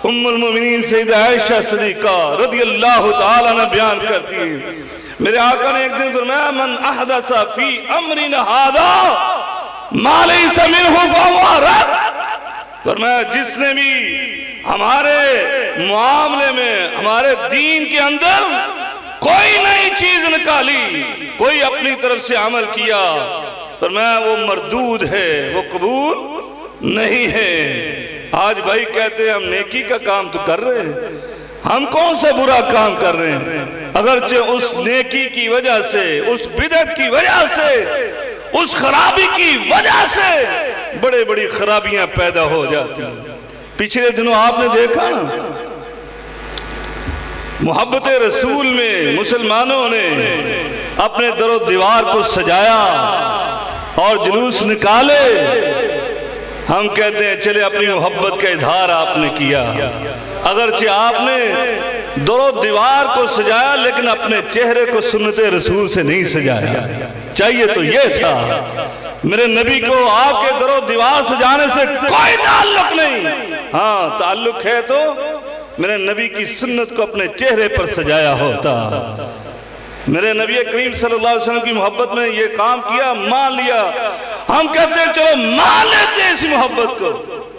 ام المومنین سیدہ عائشہ صدیقہ رضی اللہ تعالیٰ نے بیان کرتی ہے، میرے آقا نے ایک دن فرمایا من احدث فی امرنا ھذا ما لیس منہ فہو رد، فرمایا جس نے بھی ہمارے معاملے میں، ہمارے دین کے اندر کوئی نئی چیز نکالی، کوئی اپنی طرف سے عمل کیا، فرمایا وہ مردود ہے، وہ قبول نہیں ہے۔ آج بھائی کہتے ہیں ہم نیکی کا کام تو کر رہے ہیں، ہم کون سا برا کام کر رہے ہیں؟ اگرچہ اس نیکی کی وجہ سے، اس بدعت کی وجہ سے، اس خرابی کی وجہ سے بڑے بڑی خرابیاں پیدا ہو جاتی ہیں۔ پچھلے دنوں آپ نے دیکھا نا، محبت رسول میں مسلمانوں نے اپنے در و دیوار کو سجایا اور جلوس نکالے۔ ہم کہتے ہیں چلے اپنی محبت کا اظہار آپ نے کیا، اگرچہ آپ نے در و دیوار کو سجایا لیکن اپنے چہرے کو سنت رسول سے نہیں سجایا۔ چاہیے تو یہ تھا، میرے نبی کو آپ کے در و دیوار سجانے سے کوئی تعلق نہیں، ہاں تعلق ہے تو میرے نبی کی سنت کو اپنے چہرے پر سجایا ہوتا۔ میرے نبی کریم صلی اللہ علیہ وسلم کی محبت میں یہ کام کیا، مان لیا، ہم کہتے ہیں چلو مان لیتے ہیں اس محبت کو،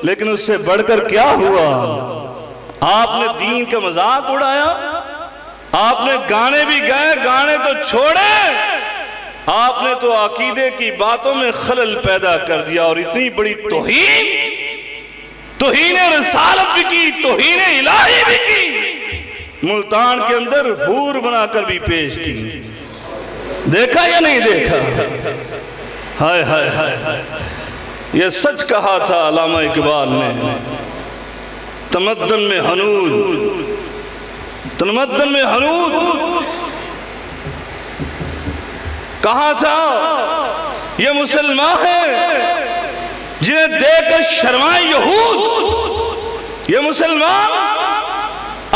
لیکن اس سے بڑھ کر کیا ہوا؟ آپ نے دین کا مذاق اڑایا، آپ نے گانے بھی گائے، گانے تو چھوڑے، آپ نے تو عقیدے کی باتوں میں خلل پیدا کر دیا اور اتنی بڑی توہین رسالت بھی کی، توہین الہی بھی کی، ملتان کے اندر حور بنا کر بھی پیش کی۔ دیکھا یا نہیں دیکھا؟ ہائے ہائے ہائے، یہ سچ کہا تھا علامہ اقبال نے، تمدن میں ہنود، تمدن میں ہنود کہا تھا یہ مسلمان ہیں جنہیں دیکھ کر شرمائے یہود، یہ مسلمان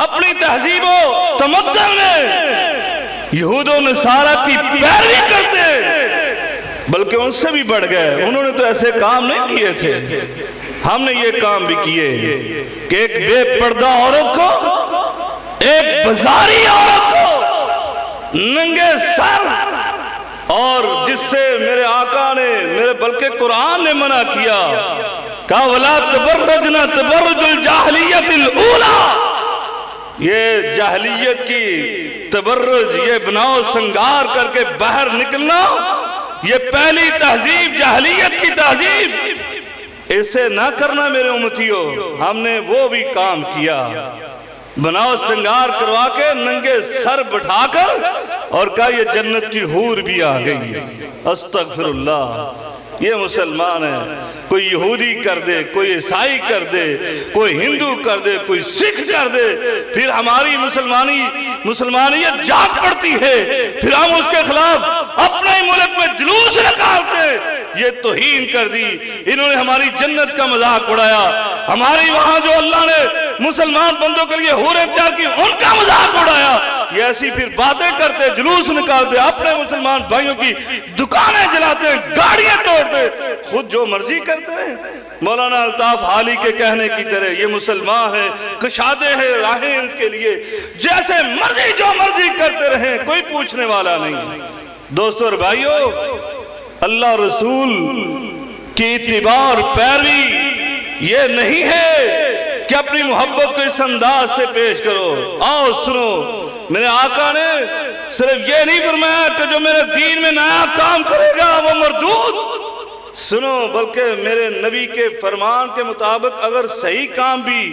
اپنی تہذیب و تمدن میں یہود و نصارہ کی پیروی کرتے، بلکہ ان سے بھی بڑھ گئے۔ انہوں نے تو ایسے کام نہیں کیے تھے، ہم نے یہ کام بھی کیے کہ ایک بے پردہ عورت کو، ایک بازاری عورت کو ننگے سر، اور جس سے میرے آقا نے، میرے بلکہ قرآن نے منع کیا، کہا وَلَا تَبَرَّجْنَا تَبَرُّجُ الْجَاهِلِيَّةِ الْأُولَى، یہ جاہلیت کی تبرج، یہ بناؤ سنگار کر کے باہر نکلنا، یہ پہلی تہذیب، جاہلیت کی تہذیب، اسے نہ کرنا میرے امتیوں۔ ہم نے وہ بھی کام کیا، بناؤ سنگار کروا کے ننگے سر بٹھا کر، اور کہا یہ جنت کی حور بھی آ گئی۔ استغفر اللہ، یہ مسلمان ہے۔ کوئی یہودی کر دے، کوئی عیسائی کر دے، کوئی ہندو کر دے، کوئی سکھ کر دے، پھر ہماری مسلمانیت جاگ پڑتی ہے، پھر ہم اس کے خلاف اپنے ملک میں جلوس نکالتے۔ یہ توہین کر دی، انہوں نے ہماری جنت کا مذاق اڑایا، ہماری وہاں جو اللہ نے مسلمان بندوں کے لیے حوریں تیار کی ان کا مذاق اڑایا۔ یہ ایسی پھر باتیں کرتے، جلوس نکالتے، اپنے مسلمان بھائیوں کی دکانیں جلاتے، گاڑیاں توڑتے، خود جو مرضی کرتے رہے۔ مولانا الطاف حالی کے کہنے کی طرح یہ مسلمان ہیں، کشادے ہیں راہیں ان کے لیے، جیسے مرضی جو مرضی کرتے رہیں، کوئی پوچھنے والا نہیں۔ دوستو اور بھائیوں، اللہ رسول کی اتباع اور پیروی یہ نہیں ہے کہ اپنی محبت کو اس انداز سے پیش کرو۔ آؤ سنو، میرے آقا نے صرف یہ نہیں فرمایا کہ جو میرے دین میں نیا کام کرے گا وہ مردود، سنو، بلکہ میرے نبی کے فرمان کے مطابق اگر صحیح کام بھی،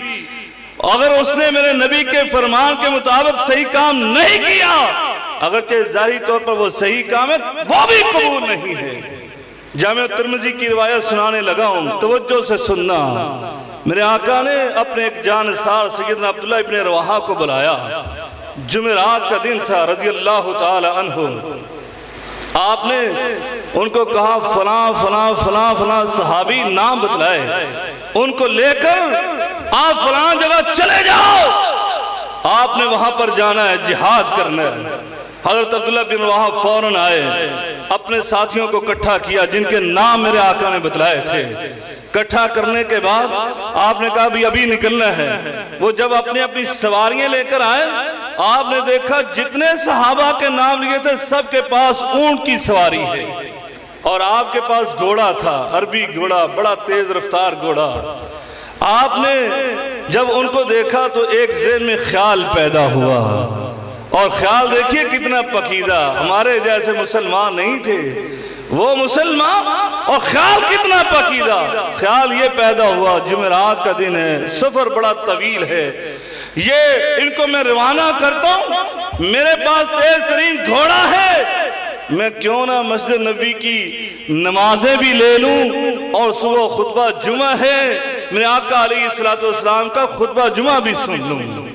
اگر اس نے میرے نبی کے فرمان کے مطابق صحیح کام نہیں کیا، اگرچہ ظاہری طور پر وہ صحیح کام ہے، وہ بھی قبول نہیں ہے۔ جامع ترمذی کی روایت سنانے لگا ہوں، توجہ سے سننا۔ میرے آقا نے اپنے ایک جانثار سیدنا عبداللہ ابن رواحہ کو بلایا، جمعرات کا دن تھا رضی اللہ تعالی عنہ۔ آپ نے ان کو کہا فلاں فلاں فلاں فلاں صحابی نام بتلائے، ان کو لے کر آپ فلاں جگہ چلے جاؤ، آپ نے وہاں پر جانا ہے، جہاد کرنا ہے۔ حضرت عبداللہ بن رواحہ فوراً آئے، اپنے ساتھیوں کو اکٹھا کیا جن کے نام میرے آقا نے بتلائے تھے۔ اکٹھا کرنے کے بعد آپ نے کہا ابھی نکلنا ہے۔ وہ جب اپنی سواریاں لے کر آئے، آپ نے دیکھا جتنے صحابہ کے نام لیے تھے سب کے پاس اونٹ کی سواری ہے، اور آپ کے پاس گھوڑا تھا، عربی گھوڑا، بڑا تیز رفتار گھوڑا۔ آپ نے جب ان کو دیکھا تو ایک ذہن میں خیال پیدا ہوا، اور خیال دیکھیے کتنا پکیدہ، ہمارے جیسے مسلمان نہیں تھے وہ مسلمان، اور خیال کتنا پکیدہ۔ خیال یہ پیدا ہوا جمعرات کا دن ہے، سفر بڑا طویل ہے، یہ ان کو میں روانہ کرتا ہوں، میرے پاس تیز ترین گھوڑا ہے، میں کیوں نہ مسجد نبوی کی نمازیں بھی لے لوں، اور صبح خطبہ جمعہ ہے، میرے آقا علیہ السلام کا خطبہ جمعہ بھی سن لوں۔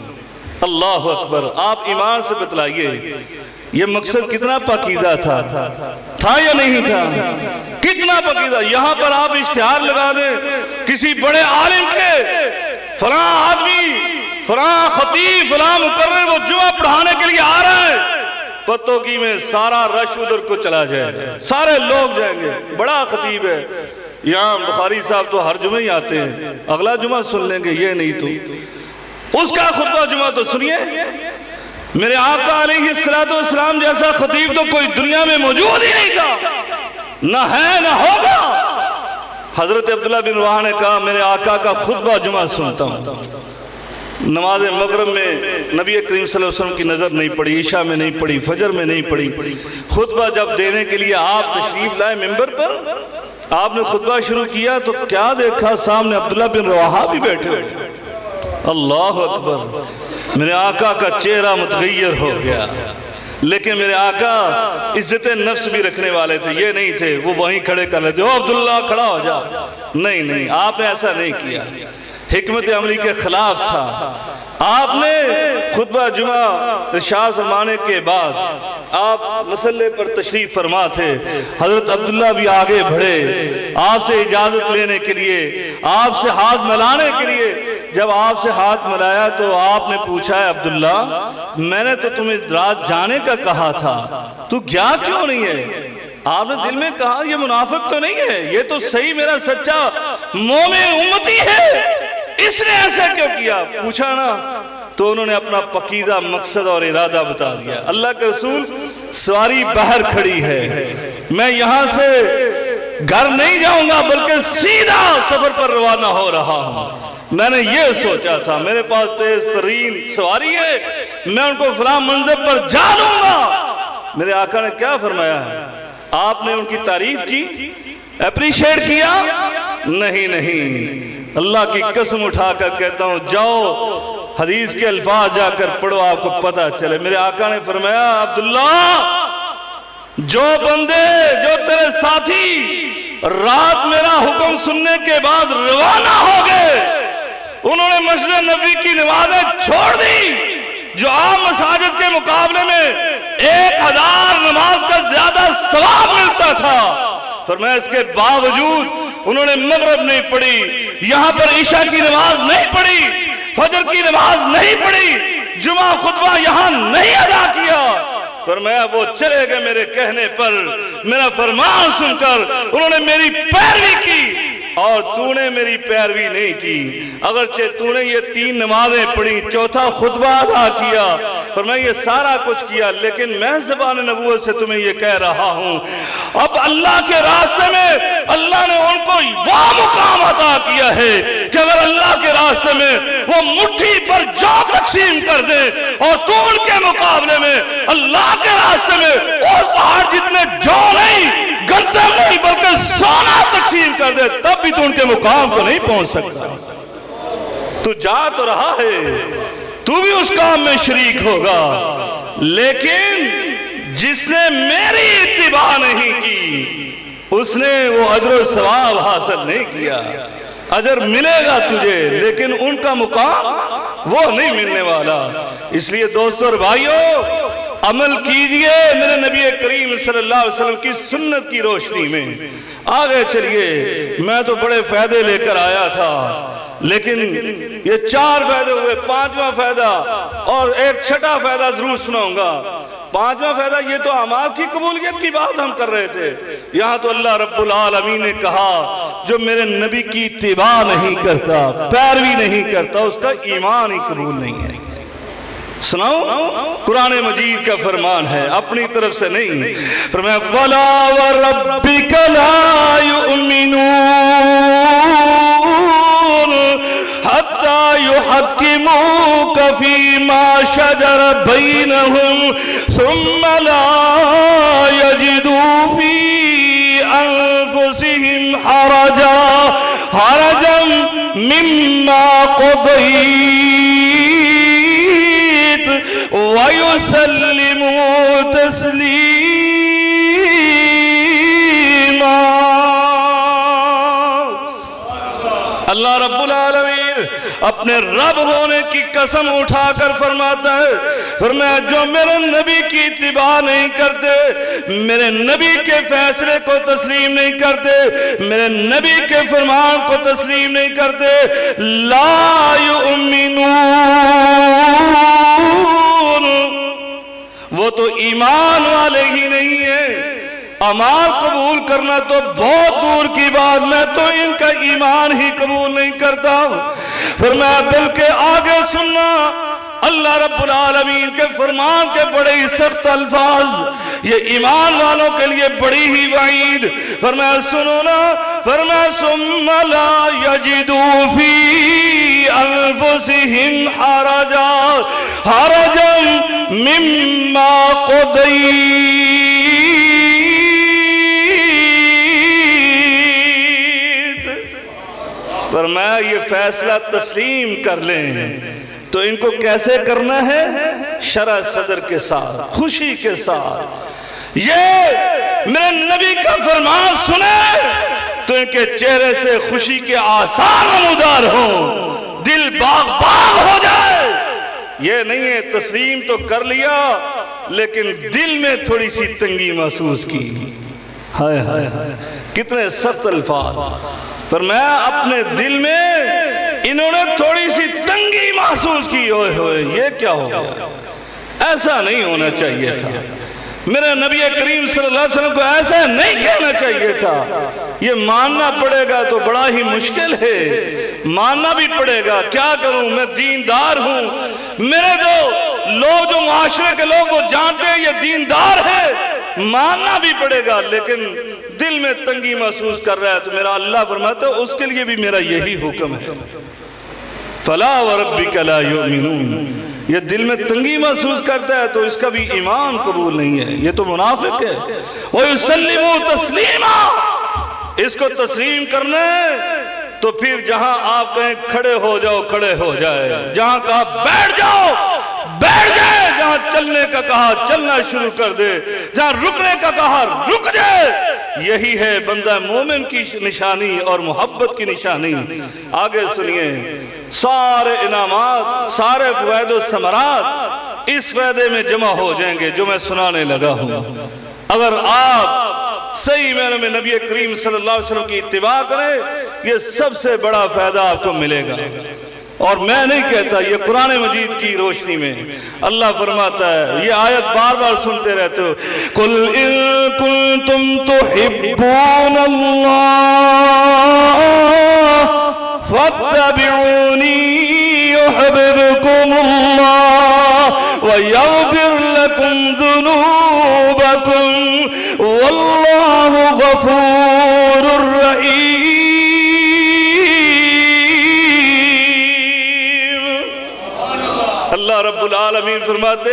اللہ اکبر، آپ ایمان سے بتلائیے یہ مقصد کتنا پاکیزہ تھا یا نہیں تھا؟ کتنا پاکیزہ۔ یہاں پر آپ اشتہار لگا دیں کسی بڑے عالم کے، فلاں آدمی، فلاں خطیب، فلاں مقرر وہ جمعہ پڑھانے کے لیے آ رہا ہے، پتوں کی میں سارا رش ادھر کو چلا جائے، سارے لوگ جائیں گے، بڑا خطیب ہے، یہاں بخاری صاحب تو ہر جمعہ ہی آتے ہیں، اگلا جمعہ سن لیں گے، یہ نہیں تو اس کا خطبہ جمعہ تو سنیے۔ میرے آقا علیہ السلام جیسا خطیب تو کوئی دنیا میں موجود ہی نہیں تھا، نہ ہے نہ ہوگا۔ حضرت عبداللہ بن رواحہ نے کہا میرے آقا کا خطبہ جمعہ سنتا ہوں۔ نماز مغرب میں نبی کریم صلی اللہ علیہ وسلم کی نظر نہیں پڑی، عشاء میں نہیں پڑی، فجر میں نہیں پڑی۔ خطبہ جب دینے کے لیے آپ تشریف لائے ممبر پر، آپ نے خطبہ شروع کیا تو کیا دیکھا؟ سامنے عبداللہ بن رواحہ بھی بیٹھے ہوئے۔ اللہ اکبر! میرے آقا کا چہرہ متغیر ہو گیا، لیکن میرے آقا عزت نفس بھی رکھنے والے تھے، یہ نہیں تھے وہ وہیں کھڑے کر لیتے، او عبداللہ کھڑا ہو جا، نہیں، آپ نے ایسا نہیں کیا، حکمت عملی کے خلاف تھا۔ آپ نے خطبہ جمعہ ارشاد فرمانے کے بعد آپ مصلی پر تشریف فرما تھے، حضرت عبداللہ بھی آگے بڑھے آپ سے اجازت لینے کے لیے، آپ سے ہاتھ ملانے کے لیے۔ جب آپ سے ہاتھ ملایا تو آپ نے پوچھا، ہے عبداللہ میں نے تو تمہیں رات جانے کا کہا تھا، تو گیا کیوں نہیں ہے؟ آپ نے دل میں کہا یہ منافق تو نہیں ہے، یہ تو صحیح میرا سچا مومن امتی ہے، اس نے ایسا کیوں کیا؟ پوچھا نا، تو انہوں نے اپنا پکیزہ مقصد اور ارادہ بتا دیا۔ اللہ کے رسول سواری باہر کھڑی ہے، میں یہاں سے گھر نہیں جاؤں گا بلکہ سیدھا سفر پر روانہ ہو رہا ہوں۔ میں نے یہ سوچا تھا میرے پاس تیز ترین سواری ہے، میں ان کو فلاں منزل پر جا لوں گا۔ میرے آقا نے کیا فرمایا ہے؟ آپ نے ان کی تعریف کی، اپریشیٹ کیا؟ نہیں، اللہ کی قسم اٹھا کر کہتا ہوں جاؤ حدیث کے الفاظ جا کر پڑھو، آپ کو پتہ چلے۔ میرے آقا نے فرمایا عبداللہ جو بندے جو تیرے ساتھی رات میرا حکم سننے کے بعد روانہ ہو گئے، انہوں نے مسجد نبوی کی نمازیں چھوڑ دی جو عام مساجد کے مقابلے میں 1000 نماز کا زیادہ ثواب ملتا تھا، فرمایا اس کے باوجود انہوں نے مغرب نہیں پڑھی، یہاں پر عشاء کی نماز نہیں پڑھی، فجر کی نماز نہیں پڑھی، جمعہ خطبہ یہاں نہیں ادا کیا۔ فرمایا وہ چلے گئے میرے کہنے پر، میرا فرمان سن کر انہوں نے میری پیروی کی، اور تو نے میری پیروی نہیں کی، اگرچہ تو نے یہ 3 نمازیں پڑھی، چوتھا خطبہ ادا کیا، فرمایا یہ سارا کچھ کیا، لیکن میں زبان نبوت سے تمہیں یہ کہہ رہا ہوں اب اللہ کے راستے میں اللہ نے ان کو وہ مقام عطا کیا ہے کہ اگر اللہ کے راستے میں وہ مٹھی پر جو تقسیم کر دے اور تو ان کے مقابلے میں اللہ کے راستے میں اور پہاڑ جتنے جو نہیں گندم نہیں بلکہ سونا تقسیم کر دے تب بھی تو ان کے مقام کو نہیں پہنچ سکتا۔ تو جا تو رہا ہے، تو بھی اس کام میں شریک ہوگا، لیکن جس نے میری اتباع نہیں کی اس نے وہ اجر و ثواب حاصل نہیں کیا۔ اجر ملے گا تجھے لیکن ان کا مقام وہ نہیں ملنے والا۔ اس لیے دوستو اور بھائیو عمل کیجئے میرے نبی کریم صلی اللہ علیہ وسلم کی سنت کی روشنی میں۔ آگے چلیے، میں تو بڑے فائدے لے کر آیا تھا لیکن یہ 4 فائدے ہوئے، 5واں فائدہ اور ایک 6واں فائدہ ضرور سناؤں گا۔ 5واں فائدہ یہ تو اعمال کی قبولیت کی بات ہم کر رہے تھے، یہاں تو اللہ رب العالمین نے کہا جو میرے نبی کی اتباع نہیں کرتا، پیروی نہیں کرتا، اس کا ایمان ہی قبول نہیں ہے۔ سناؤ، قرآن مجید کا فرمان ہے، اپنی طرف سے نہیں۔ فرمایا وَلَا وَرَبِّكَ لَا يُؤْمِنُونَ حَتَّى يُحَكِّمُوكَ فِي مَا شَجَرَ بَيْنَهُمْ ثُمَّ لَا يَجِدُوا فِي أَنفُسِهِمْ حَرَجًا مِّمَّا قَضَيْتَ وَيُسَلِّمُوا تَسْلِيمًا۔ اللہ رب العالمین اپنے رب ہونے کی قسم اٹھا کر فرماتا ہے، فرمایا جو میرے نبی کی اتباع نہیں کرتے، میرے نبی کے فیصلے کو تسلیم نہیں کرتے، میرے نبی کے فرمان کو تسلیم نہیں کرتے، لا یؤمنون، وہ تو ایمان والے ہی نہیں ہیں۔ اعمال قبول کرنا تو بہت دور کی بات، میں تو ان کا ایمان ہی قبول نہیں کرتا۔ فرمایا بلکہ آگے سننا، اللہ رب العالمین کے فرمان کے بڑے ہی سخت الفاظ، یہ ایمان والوں کے لیے بڑی ہی وعید۔ فرمایا سنو نا، فرمایا ثم لا یجدوا فی انفسہم حرجا مما قضیت، فرمایا یہ فیصلہ تسلیم کر لیں تو ان کو کیسے کرنا ہے؟ شرح صدر کے ساتھ، خوشی کے ساتھ۔ یہ میرے نبی کا فرمان سنے تو ان کے چہرے سے خوشی کے آثار نمودار ہوں، دل باغ باغ ہو جائے۔ یہ نہیں ہے تسلیم تو کر لیا لیکن دل میں تھوڑی سی تنگی محسوس کی۔ ہائے ہائے کتنے سخت الفاظ۔ فرمایا اپنے دل میں انہوں نے تھوڑی سی تنگی محسوس کی، اوئے ہوئے یہ کیا ہو گیا؟ ایسا نہیں ہونا چاہیے تھا، میرے نبی کریم صلی اللہ علیہ وسلم کو ایسا نہیں کہنا چاہیے تھا۔ یہ ماننا پڑے گا تو بڑا ہی مشکل ہے، ماننا بھی پڑے گا، کیا کروں میں دیندار ہوں، میرے جو معاشرے کے لوگ وہ جانتے ہیں یہ دیندار ہے، ماننا بھی پڑے گا لیکن دل میں تنگی محسوس کر رہا ہے تو میرا اللہ فرماتا ہے اس کے لیے بھی میرا یہی حکم ہے، فَلَا وَرَبِّكَ لَا يُؤْمِنُونَ۔ یہ دل میں تنگی محسوس کرتا ہے تو اس کا بھی ایمان قبول نہیں ہے، یہ تو منافق ہے۔ وَيُسَلِّمُوا تَسْلِيمًا، اس کو تسلیم کرنا ہے تو پھر جہاں آپ کہیں کھڑے ہو جاؤ کھڑے ہو جائے، جہاں کہا بیٹھ جاؤ بیٹھ جائے، جہاں چلنے کا کہا چلنا شروع کر دے، جہاں رکنے کا کہا رک جائے۔ یہی ہے بندہ مومن کی نشانی اور محبت کی نشانی۔ آگے سنیے، سارے انعامات سارے فوائد و ثمرات اس فائدے میں جمع ہو جائیں گے جو میں سنانے لگا ہوں۔ اگر آپ صحیح معنوں میں نبی کریم صلی اللہ علیہ وسلم کی اتباع کریں یہ سب سے بڑا فائدہ آپ کو ملے گا، اور میں نہیں کہتا، یہ قرآن مجید کی روشنی میں اللہ فرماتا ہے، یہ آیت بار بار سنتے رہتے ہو، قُلْ إِن كُنْتُمْ تُحِبُّونَ اللَّهَ فَاتَّبِعُونِي يُحْبِبْكُمُ اللَّهُ وَيَغْفِرْ لَكُمْ ذُنُوبَكُمْ وَاللَّهُ غَفُورٌ رَحِيمٌ۔ اللہ رب العالمین فرماتے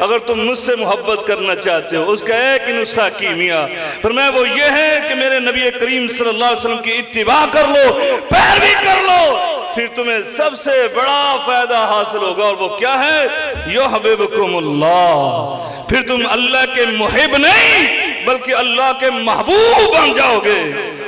اگر تم مجھ سے محبت کرنا چاہتے ہو، اس کا ایک ہی نسخہ کیمیا فرمایا وہ یہ ہے کہ میرے نبی کریم صلی اللہ علیہ وسلم کی اتباع کر لو، پیروی کر لو، پھر تمہیں سب سے بڑا فائدہ حاصل ہوگا، اور وہ کیا ہے؟ یحببکم اللہ، پھر تم اللہ کے محب نہیں بلکہ اللہ کے محبوب بن جاؤ گے۔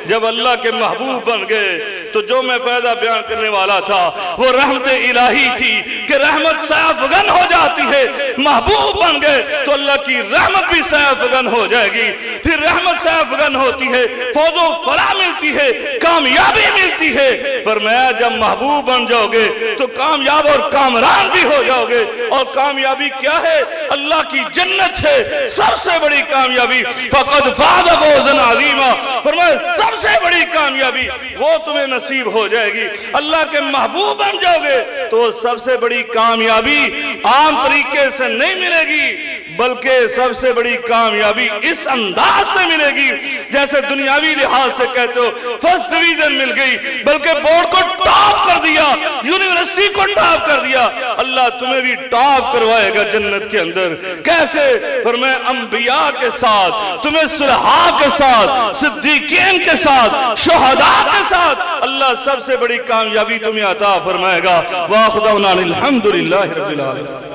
جب اللہ کے محبوب بن گئے تو جو میں فائدہ بیان کرنے والا تھا وہ رحمت الہی تھی کہ رحمت سایہ فگن ہو جاتی ہے، محبوب بن گئے تو اللہ کی رحمت بھی سایہ فگن ہو جائے گی، پھر رحمت سایہ فگن ہوتی ہے، فوز و فلاح ملتی ہے، کامیابی ملتی ہے۔ فرمایا جب محبوب بن جاؤ گے تو کامیاب اور کامران بھی ہو جاؤ گے، اور کامیابی کیا ہے؟ اللہ کی جنت ہے، سب سے بڑی کامیابی، فَقَدْ فَازَ فَوْزًا عَظِيمًا، فرمایا سب سے بڑی کامیابی وہ تمہیں نصیب ہو جائے گی۔ اللہ کے محبوب بن جاؤ گے تو سب سے بڑی کامیابی عام طریقے سے نہیں ملے گی بلکہ سب سے بڑی کامیابی اس انداز سے ملے گی جیسے دنیاوی لحاظ سے کہتے ہو فرسٹ ڈویژن مل گئی، بلکہ بورڈ کو ٹاپ کر دیا، یونیورسٹی کو ٹاپ کر دیا، اللہ تمہیں بھی ٹاپ کروائے گا جنت کے اندر۔ کیسے؟ فرمایا انبیاء کے ساتھ، تمہیں صلحاء کے ساتھ، صدیقین کے ساتھ، شہداء کے ساتھ اللہ سب سے بڑی کامیابی تمہیں عطا فرمائے گا۔ وآخر دعوانا الحمدللہ رب العالمین۔